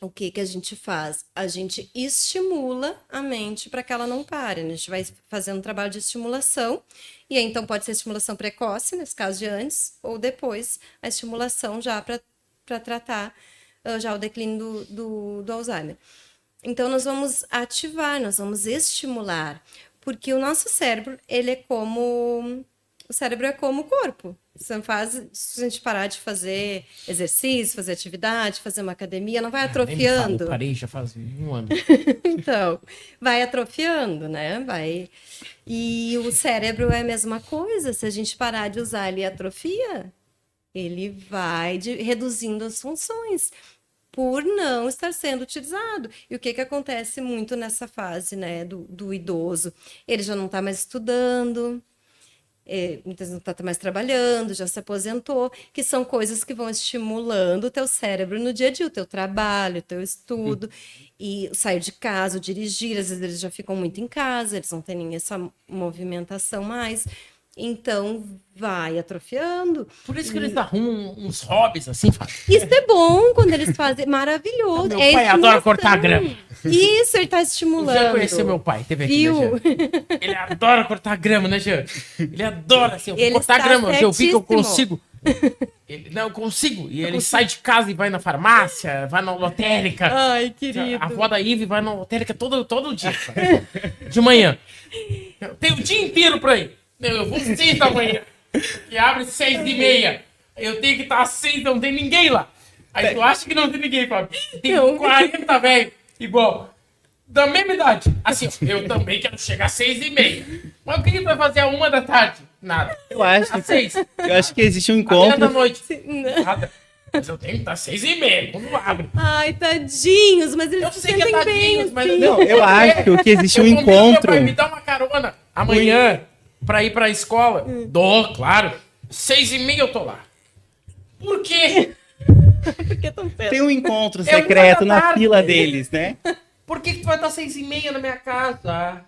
o que a gente faz? A gente estimula a mente para que ela não pare. A gente vai fazendo um trabalho de estimulação. E aí, então, pode ser estimulação precoce, nesse caso de antes, ou depois, a estimulação já para tratar já o declínio do Alzheimer. Então, nós vamos ativar, nós vamos estimular. Porque o nosso cérebro, ele é como... O cérebro é como o corpo. Se a gente parar de fazer exercício, fazer atividade, fazer uma academia, não vai atrofiando. Eu parei já faz um ano. Então, vai atrofiando, né? E o cérebro é a mesma coisa. Se a gente parar de usar, ele atrofia, ele vai reduzindo as funções. por não estar sendo utilizado. E o que acontece muito nessa fase, né, do idoso? Ele já não está mais estudando, muitas vezes não está mais trabalhando, já se aposentou, que são coisas que vão estimulando o teu cérebro no dia a dia, o teu trabalho, o teu estudo, e sair de casa, o dirigir, às vezes eles já ficam muito em casa, eles não têm nem essa movimentação mais, então vai atrofiando. Por isso que eles arrumam uns hobbies assim, Fábio. Isso é bom quando eles fazem, maravilhoso. Meu pai adora cortar grama. Isso, ele está O estimulando. Jean conheceu meu pai, teve aqui, né, Viu? Jean? Ele adora cortar grama, né, Jean? Ele adora, assim, Ele cortar está grama. Eu vi que eu certíssimo. consigo. Não, eu consigo. E ele sai de casa e vai na farmácia, vai na lotérica. Ai, querido. A avó da Ive vai na lotérica todo dia, cara. De manhã. Eu tenho o dia inteiro pra ir. Eu vou 6 da manhã. E abre 6h30. Eu tenho que estar às 6, não tem ninguém lá. Aí tu acha que não tem ninguém, Fábio. Tem 40 velho, igual. Da mesma idade. Assim, eu também quero chegar às 6h30. Mas o que vai fazer a 1 da tarde? Nada. Eu acho, Às 6. eu acho que existe um À encontro. da noite. Não. Nada. Mas eu tenho que estar às 6h30. Quando abre. Ai, tadinhos, mas eles Eu se sei que é sentem bem, tadinhos, mas assim. Não, eu acho que existe um Eu combino com meu encontro. pai, me dá uma carona amanhã pra ir pra escola. Dou, claro. 6h30 eu tô lá. Por quê? Por que tão cedo? Tem um encontro 1 secreto da na tarde. fila deles, né? Por que tu vai estar 6h30 na minha casa?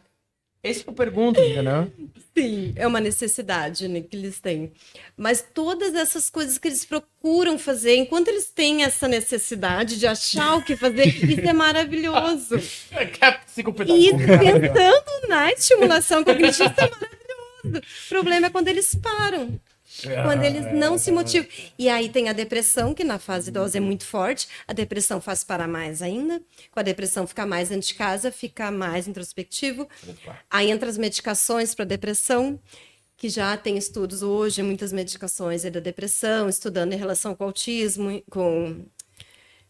Esse que eu pergunto, entendeu? Sim, é uma necessidade, né, que eles têm. Mas todas essas coisas que eles procuram fazer, enquanto eles têm essa necessidade de achar o que fazer, isso é maravilhoso. É psicopedagogo. E pensando na estimulação cognitiva, isso é maravilhoso. O problema é quando eles param. Quando eles não se motivam. E aí tem a depressão, que na fase idosa é muito forte. A depressão faz parar mais ainda. Com a depressão fica mais dentro de casa, fica mais introspectivo. Aí entra as medicações para depressão, que já tem estudos hoje, muitas medicações da depressão, estudando em relação com autismo, com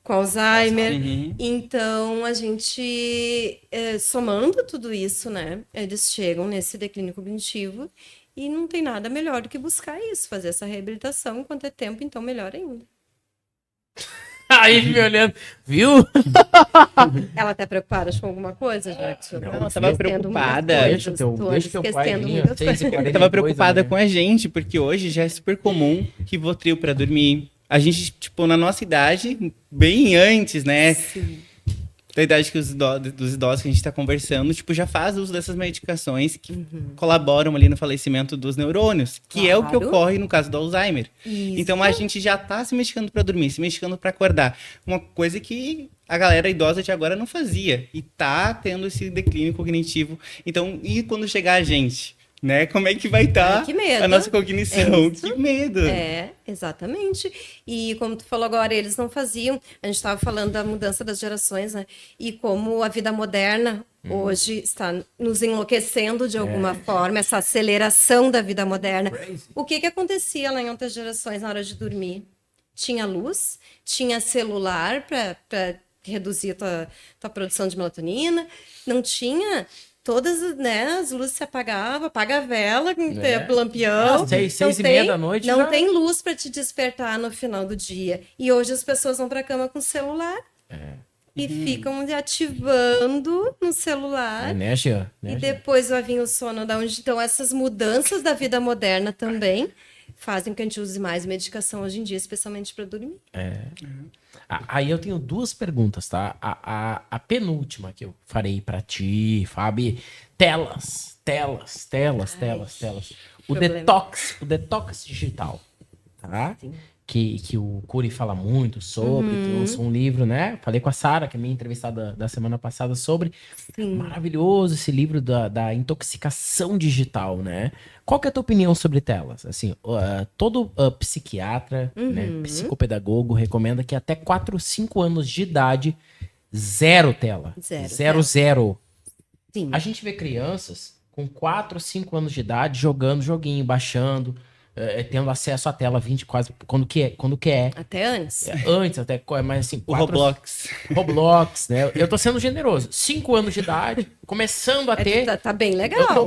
Alzheimer. Uhum. Então, a gente, somando tudo isso, né, eles chegam nesse declínio cognitivo e não tem nada melhor do que buscar isso, fazer essa reabilitação. Enquanto é tempo, então melhor ainda. Aí me olhando, viu? Ela tá preocupada com alguma coisa, Jackson? Não, Tô eu tava esquecendo muitas preocupada. coisas, Deixa teu pai esquecendo vir muitas às coisas. 6h42. Eu tava preocupada né? com a gente, porque hoje já é super comum Rivotril pra dormir. A gente, tipo, na nossa idade, bem antes, né? Sim. Da idade que dos idosos que a gente tá conversando, tipo, já faz uso dessas medicações que colaboram ali no falecimento dos neurônios, que é o que Claro. ocorre no caso do Alzheimer. Isso. Então a gente já tá se medicando pra dormir, se medicando pra acordar. Uma coisa que a galera idosa de agora não fazia. E tá tendo esse declínio cognitivo. Então, e quando chegar a gente? Né? Como é que vai estar Ai, que medo. a nossa cognição? Isso. Que medo! É, exatamente. E como tu falou agora, eles não faziam. A gente estava falando da mudança das gerações, né? E como a vida moderna hoje está nos enlouquecendo de alguma forma, essa aceleração da vida moderna. O que acontecia lá em outras gerações na hora de dormir? Tinha luz, tinha celular para reduzir a tua produção de melatonina, não tinha. Todas, né, as luzes se apagavam, apaga a vela, lampião. 6h30 da noite Não já- tem luz para te despertar no final do dia. E hoje as pessoas vão para a cama com o celular e ficam ativando no celular. Né, Jean? E depois vai vir o sono da onde. Então, essas mudanças da vida moderna também fazem com que a gente use mais medicação hoje em dia, especialmente para dormir. Aí eu tenho 2 perguntas, tá? A penúltima que eu farei pra ti, Fabi. Telas. O problema. detox digital, tá? Sim. Que o Curi fala muito sobre, trouxe um livro, né? Falei com a Sara, que é minha entrevistada da semana passada, sobre. Sim. Maravilhoso esse livro da intoxicação digital, né? Qual que é a tua opinião sobre telas? Assim, todo psiquiatra, né, psicopedagogo recomenda que até 4, 5 anos de idade, zero tela. Zero. Sim. A gente vê crianças com 4, 5 anos de idade jogando joguinho, baixando, tendo acesso à tela 20 quase quando quer. Até antes. Antes até, mas assim, O Roblox. Roblox, né? Eu tô sendo generoso. 5 anos de idade, começando a ter. Tá bem legal. Eu tô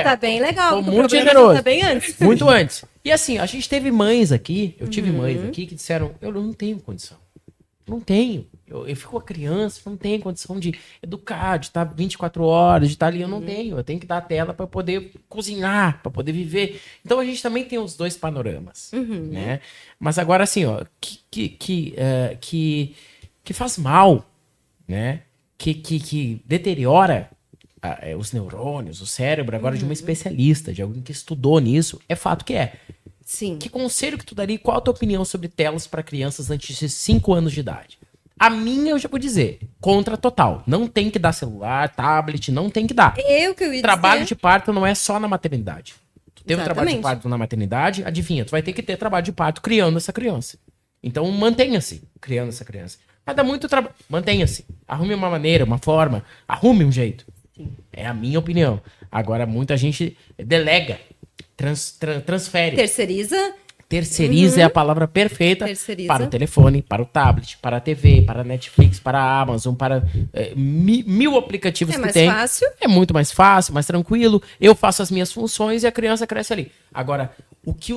Tá bem legal. tô porque o muito problema generoso. Tá bem antes. Muito antes. E assim, a gente teve mães aqui, eu tive mães aqui que disseram, eu não tenho condição. Não tenho. Eu fico com a criança, não tenho condição de educar, de estar 24 horas, de estar ali, eu não tenho. Eu tenho que dar a tela para poder cozinhar, para poder viver. Então a gente também tem os dois panoramas, né? Mas agora assim, ó, que faz mal, né? Que deteriora os neurônios, o cérebro, agora de uma especialista, de alguém que estudou nisso, é fato que é. Sim. Que conselho que tu daria? Qual a tua opinião sobre telas para crianças antes de 5 anos de idade? A minha, eu já vou dizer, contra total. Não tem que dar celular, tablet, não tem que dar. Eu que eu ia Trabalho dizer. de parto não é só na maternidade. Tu teve um trabalho de Exatamente. parto na maternidade, adivinha, tu vai ter que ter trabalho de parto criando essa criança. Então mantenha-se criando essa criança. Vai dar muito trabalho. Mantenha-se. Arrume uma maneira, uma forma. Arrume um jeito. É a minha opinião. Agora, muita gente delega, transfere. Terceiriza. É a palavra perfeita Terceiriza. para o telefone, para o tablet, para a TV, para a Netflix, para a Amazon, para mil aplicativos É que mais tem. fácil. É muito mais fácil, mais tranquilo. Eu faço as minhas funções e a criança cresce ali. Agora, o que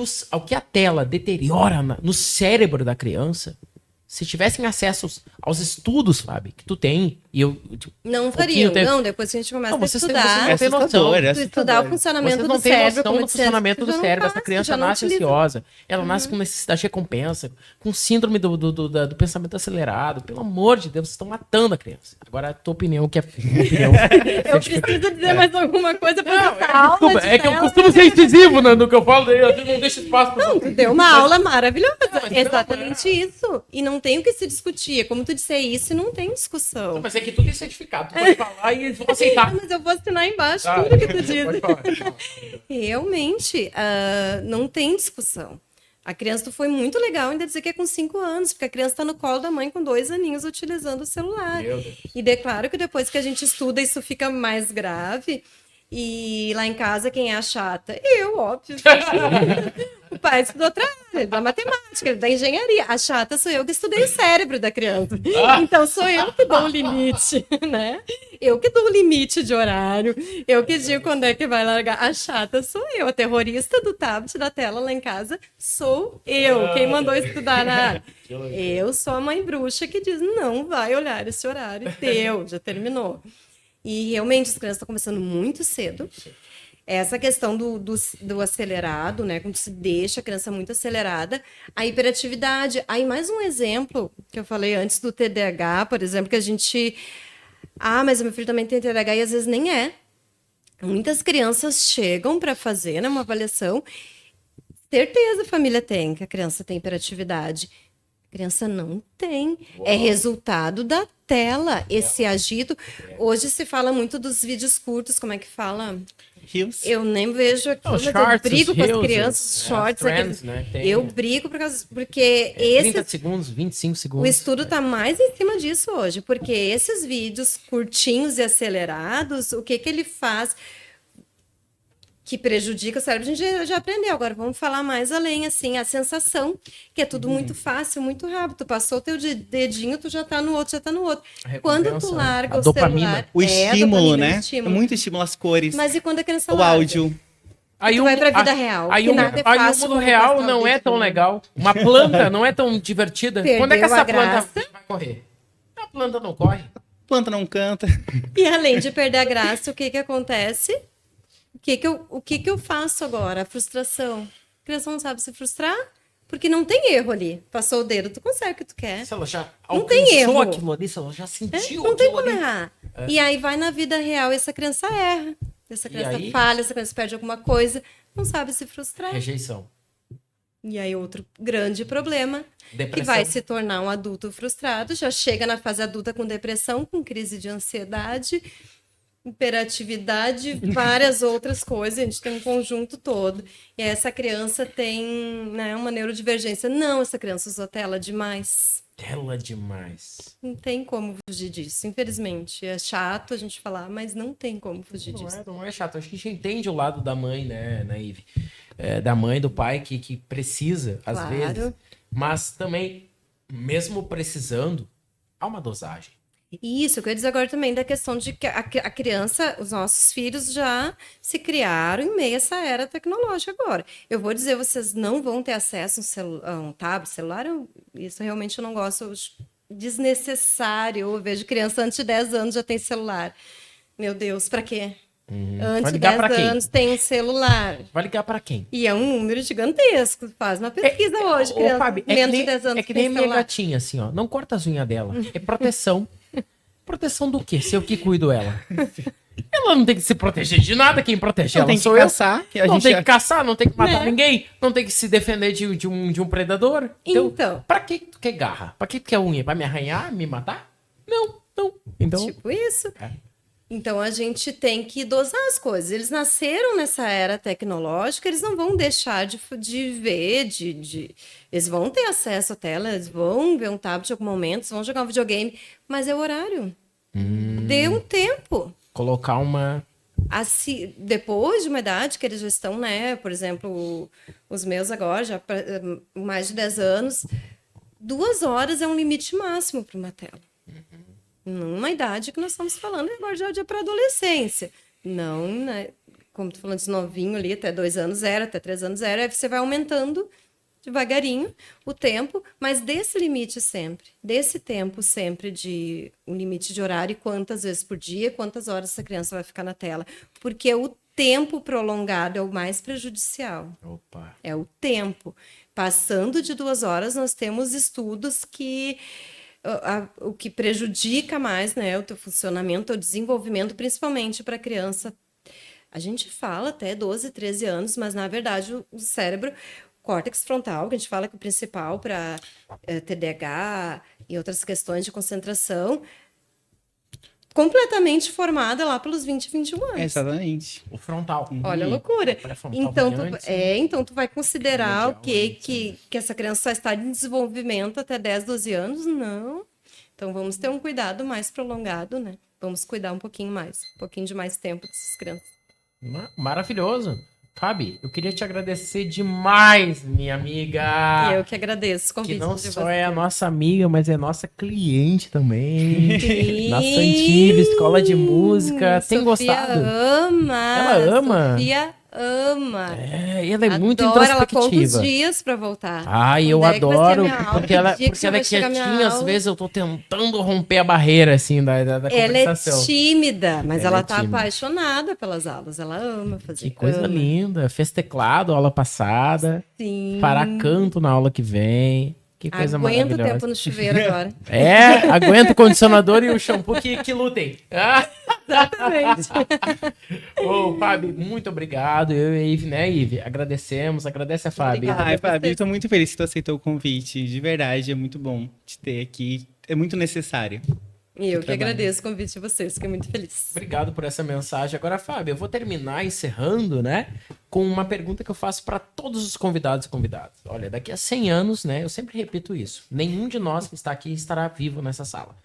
a tela deteriora no cérebro da criança, se tivessem acesso aos estudos, Fábio, que tu tem, e eu... tipo, Não pouquinho fariam. tempo- Não, depois que a gente começa Não, a vocês estudar. não têm noção. assustador, é Tu estudar o assustador. funcionamento Vocês do não têm cérebro, noção como do eu disse antes, funcionamento tu do já não cérebro. faz, Essa tu criança já não nasce utiliza. ansiosa. Ela nasce com necessidade de recompensa, com síndrome do pensamento acelerado. Pelo amor de Deus, vocês estão matando a criança. Agora, a tua opinião, que é minha opinião. Eu preciso dizer mais alguma coisa pra essa aula Desculpa, de é que eu tela. costumo ser incisivo no que eu falo, daí eu não deixo espaço pra Tu deu uma aula maravilhosa. mas Exatamente isso. E não tem o que se discutir. É como tu disser isso, não tem discussão. Mas é que tudo é certificado. Tu pode falar e eles vão aceitar. Mas eu vou assinar embaixo Tá, tudo que tu diz. pode falar, pode falar. Realmente, não tem discussão. A criança tu foi muito legal ainda dizer que é com 5 anos, porque a criança está no colo da mãe com 2 aninhos utilizando o celular. Meu Deus. E declaro que depois que a gente estuda, isso fica mais grave. E lá em casa, quem é a chata? Eu, óbvio. O pai estudou outra área, ele da matemática, ele da engenharia. A chata sou eu que estudei o cérebro da criança. Então sou eu que dou o limite, né? Eu que dou o limite de horário. Eu que digo quando é que vai largar. A chata sou eu. A terrorista do tablet, da tela lá em casa, sou eu. Quem mandou estudar na área? Eu sou a mãe bruxa que diz, não vai olhar esse horário. Deu, já terminou. E realmente as crianças estão começando muito cedo. Essa questão do acelerado, né? Quando se deixa a criança muito acelerada, a hiperatividade. Aí, mais um exemplo que eu falei antes do TDAH, por exemplo, que a gente. Ah, mas o meu filho também tem TDAH e às vezes nem é. Muitas crianças chegam para fazer, né, uma avaliação. Certeza a família tem que a criança tem hiperatividade. A criança não tem. É resultado da tela, esse agito. Hoje se fala muito dos vídeos curtos, como é que fala? Rios. Eu nem vejo aqui, Não, mas shorts, eu brigo os com as reels, crianças, as shorts. trends, aqueles- né, tem, eu né? brigo porque 30 esse, segundos, 25 o segundos. estudo está mais em cima disso hoje, porque esses vídeos curtinhos e acelerados, o que que ele faz que prejudica o cérebro? A gente já aprendeu, agora vamos falar mais além, assim, a sensação, que é tudo muito fácil, muito rápido. Tu passou o teu dedinho, tu já tá no outro, já tá no outro. A Quando recompensa, tu né? larga A o dopamina. celular... O a estímulo, dopamina, né? o estímulo. É muito estímulo, as cores, Mas e quando a criança o larga? áudio. Aí tu vai pra vida real, Aí que o nada é aí o fácil mundo como real passar o não é dedinho. tão legal. Uma planta não é tão divertida. Quando é que Perdeu essa a planta graça. vai correr? A planta não corre. Planta não canta. E além de perder a graça, o que que acontece? O que que eu faço agora? A frustração. A criança não sabe se frustrar porque não tem erro ali. Passou o dedo, tu consegue o que tu quer. Se ela já Não tem alcançou erro. aquilo ali, se ela já sentiu Não tem aquilo como ali. errar. E aí vai na vida real, essa criança erra. Essa E criança aí? falha, essa criança perde alguma coisa, não sabe se frustrar. Rejeição. E aí outro grande problema, que Depressão. vai se tornar um adulto frustrado, já chega na fase adulta com depressão, com crise de ansiedade, hiperatividade, várias outras coisas, a gente tem um conjunto todo. E essa criança tem, né, uma neurodivergência. Não, essa criança usou tela demais. Tela demais. Não tem como fugir disso, infelizmente. É chato a gente falar, mas não tem como fugir disso. Não é chato. Acho que a gente entende o lado da mãe, né, Ive? Da mãe e do pai que precisa, às Claro. vezes. Mas também, mesmo precisando, há uma dosagem. Isso, eu queria dizer agora também da questão de que a criança, os nossos filhos já se criaram em meio a essa era tecnológica agora. Eu vou dizer, vocês não vão ter acesso a um tablet, celular, isso realmente eu não gosto. desnecessário. Eu vejo criança antes de 10 anos já tem celular. Meu Deus, pra quê? Antes Vai de ligar 10 pra quem? anos tem um celular. Vai ligar pra quem? E é um número gigantesco. Faz uma pesquisa hoje, Ô, criança Fábio, menos de 10 anos é que nem tem minha celular. gatinha, assim, ó. Não corta as unhas dela. É proteção. Proteção do quê? Se eu que cuido ela. Ela não tem que se proteger de nada. Quem protege Não ela tem que sou eu. caçar. Que a Não gente tem que caçar, não tem que matar Né? ninguém. Não tem que se defender de um predador. Então. Pra que tu quer garra? Pra que tu quer unha? Pra me arranhar? Me matar? Não. Então, Tipo isso. É. Então a gente tem que dosar as coisas. Eles nasceram nessa era tecnológica, eles não vão deixar de ver, eles vão ter acesso à tela, eles vão ver um tablet em algum momento, eles vão jogar um videogame, mas é o horário. Dê um tempo. colocar uma... Assim, depois de uma idade que eles já estão, né? Por exemplo, os meus agora, já mais de 10 anos, 2 horas é um limite máximo para uma tela. Numa idade que nós estamos falando, agora já é para adolescência. Não, né? Como tu falando de novinho ali, até 2 anos zero, até 3 anos zero, aí você vai aumentando devagarinho o tempo, mas desse limite sempre, desse tempo sempre de um limite de horário, quantas vezes por dia, quantas horas essa criança vai ficar na tela. Porque o tempo prolongado é o mais prejudicial. Opa. É o tempo. Passando de 2 horas, nós temos estudos que o que prejudica mais, né, o teu funcionamento, o teu desenvolvimento, principalmente para a criança. A gente fala até 12, 13 anos, mas na verdade o cérebro, o córtex frontal, que a gente fala que é o principal para TDAH e outras questões de concentração, completamente formada lá pelos 20, 21 anos. Exatamente. O frontal. Olha a loucura. Pré-frontal Então vem tu, antes, né? então tu vai considerar o Medial, quê? né? Que essa criança só está em desenvolvimento até 10, 12 anos? Não. Então vamos ter um cuidado mais prolongado, né? Vamos cuidar um pouquinho mais, um pouquinho de mais tempo dessas crianças. Maravilhoso. Fabi, eu queria te agradecer demais, minha amiga. E eu que agradeço o convite Que não de só você. é a nossa amiga, mas é nossa cliente também. Sim. Na Santive, Escola de Música. Tem Sofia gostado? ama. Ela ama? Sofia ama. É, e ela é muito Adora, ela conta os introspectiva. dias pra voltar. Ai, eu Quando é que vai ser a adoro, minha aula? porque ela, Que dia que porque você ela é vai chegar a minha quietinha, às aula? vezes eu tô tentando romper a barreira, assim, da Ela é conversação. tímida, mas Ela ela é tá tímida. apaixonada pelas aulas. Ela ama fazer. Que coisa ama. linda. Fez teclado, aula passada. Sim. Fará canto na aula que vem. Que coisa Aguenta o maravilhosa. tempo no chuveiro agora. É, aguenta o condicionador e o shampoo que lutem. Ah! Exatamente. Ô, Fábio, muito obrigado. Eu e a Ive, né, Ive? Agradecemos. Agradece a Fábio. Obrigada. Ai, a Fábio, você. eu tô muito feliz que tu aceitou o convite. De verdade, é muito bom te ter aqui. É muito necessário. E eu que trabalho. agradeço o convite de vocês, fiquei muito feliz. Obrigado por essa mensagem. Agora, Fábio, eu vou terminar encerrando, né, com uma pergunta que eu faço para todos os convidados e convidadas. Olha, daqui a 100 anos, né, eu sempre repito isso. Nenhum de nós que está aqui estará vivo nessa sala.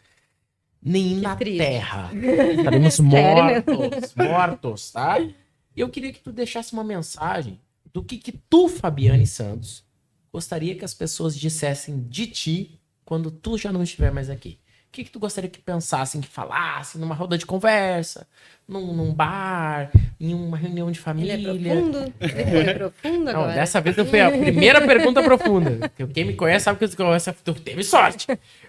Nem na triste. Terra. Estaremos Sério mesmo? mortos, tá? E eu queria que tu deixasse uma mensagem do que tu, Fabiane Santos, gostaria que as pessoas dissessem de ti quando tu já não estiver mais aqui. O que tu gostaria que pensassem, que falassem numa roda de conversa, num bar, em uma reunião de Ele família? é profundo? Ele foi profundo Não, agora? dessa vez eu fui a primeira pergunta profunda. Quem me conhece sabe que tu teve sorte.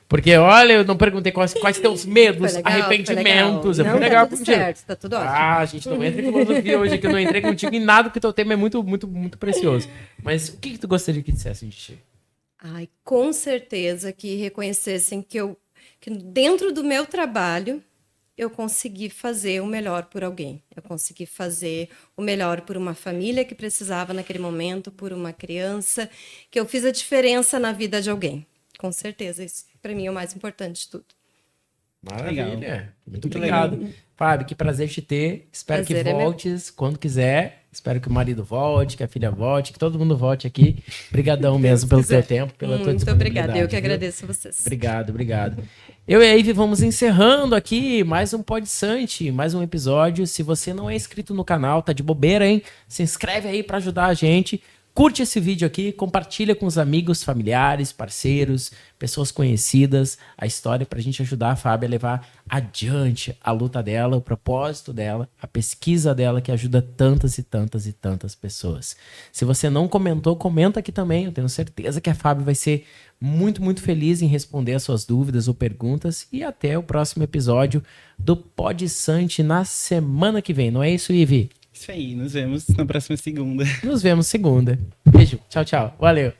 Porque, olha, eu não perguntei quais teus medos, Foi legal, arrependimentos. foi Eu legal. fui Não, legal tá tudo contigo. certo, tá tudo ótimo. Ah, a gente não entra em filosofia hoje, que eu não entrei contigo em nada, porque teu tema é muito, muito, muito precioso. Mas o que tu gostaria que dissessem de ti? Ai, com certeza que reconhecessem que dentro do meu trabalho eu consegui fazer o melhor por alguém. Eu consegui fazer o melhor por uma família que precisava naquele momento, por uma criança, que eu fiz a diferença na vida de alguém. Com certeza, isso para mim é o mais importante de tudo. Maravilha. Legal. Muito Muito obrigado. Fábio, que prazer te ter. Espero Prazer que é meu. voltes quando quiser. Espero que o marido volte, que a filha volte, que todo mundo volte aqui. Obrigadão mesmo pelo teu tempo, pela tua Muito disponibilidade. obrigada, eu que viu? agradeço a vocês. Obrigado, obrigado. Eu e a Ivy vamos encerrando aqui mais um Podsante, mais um episódio. Se você não é inscrito no canal, tá de bobeira, hein? Se inscreve aí pra ajudar a gente. Curte esse vídeo aqui, compartilha com os amigos, familiares, parceiros, pessoas conhecidas, a história pra gente ajudar a Fábia a levar adiante a luta dela, o propósito dela, a pesquisa dela que ajuda tantas e tantas e tantas pessoas. Se você não comentou, comenta aqui também. Eu tenho certeza que a Fábia vai ser muito, muito feliz em responder as suas dúvidas ou perguntas. E até o próximo episódio do Pod Sante na semana que vem. Não é isso, Ivi? Isso aí, nos vemos na próxima segunda. Nos vemos segunda. Beijo. Tchau, tchau. Valeu.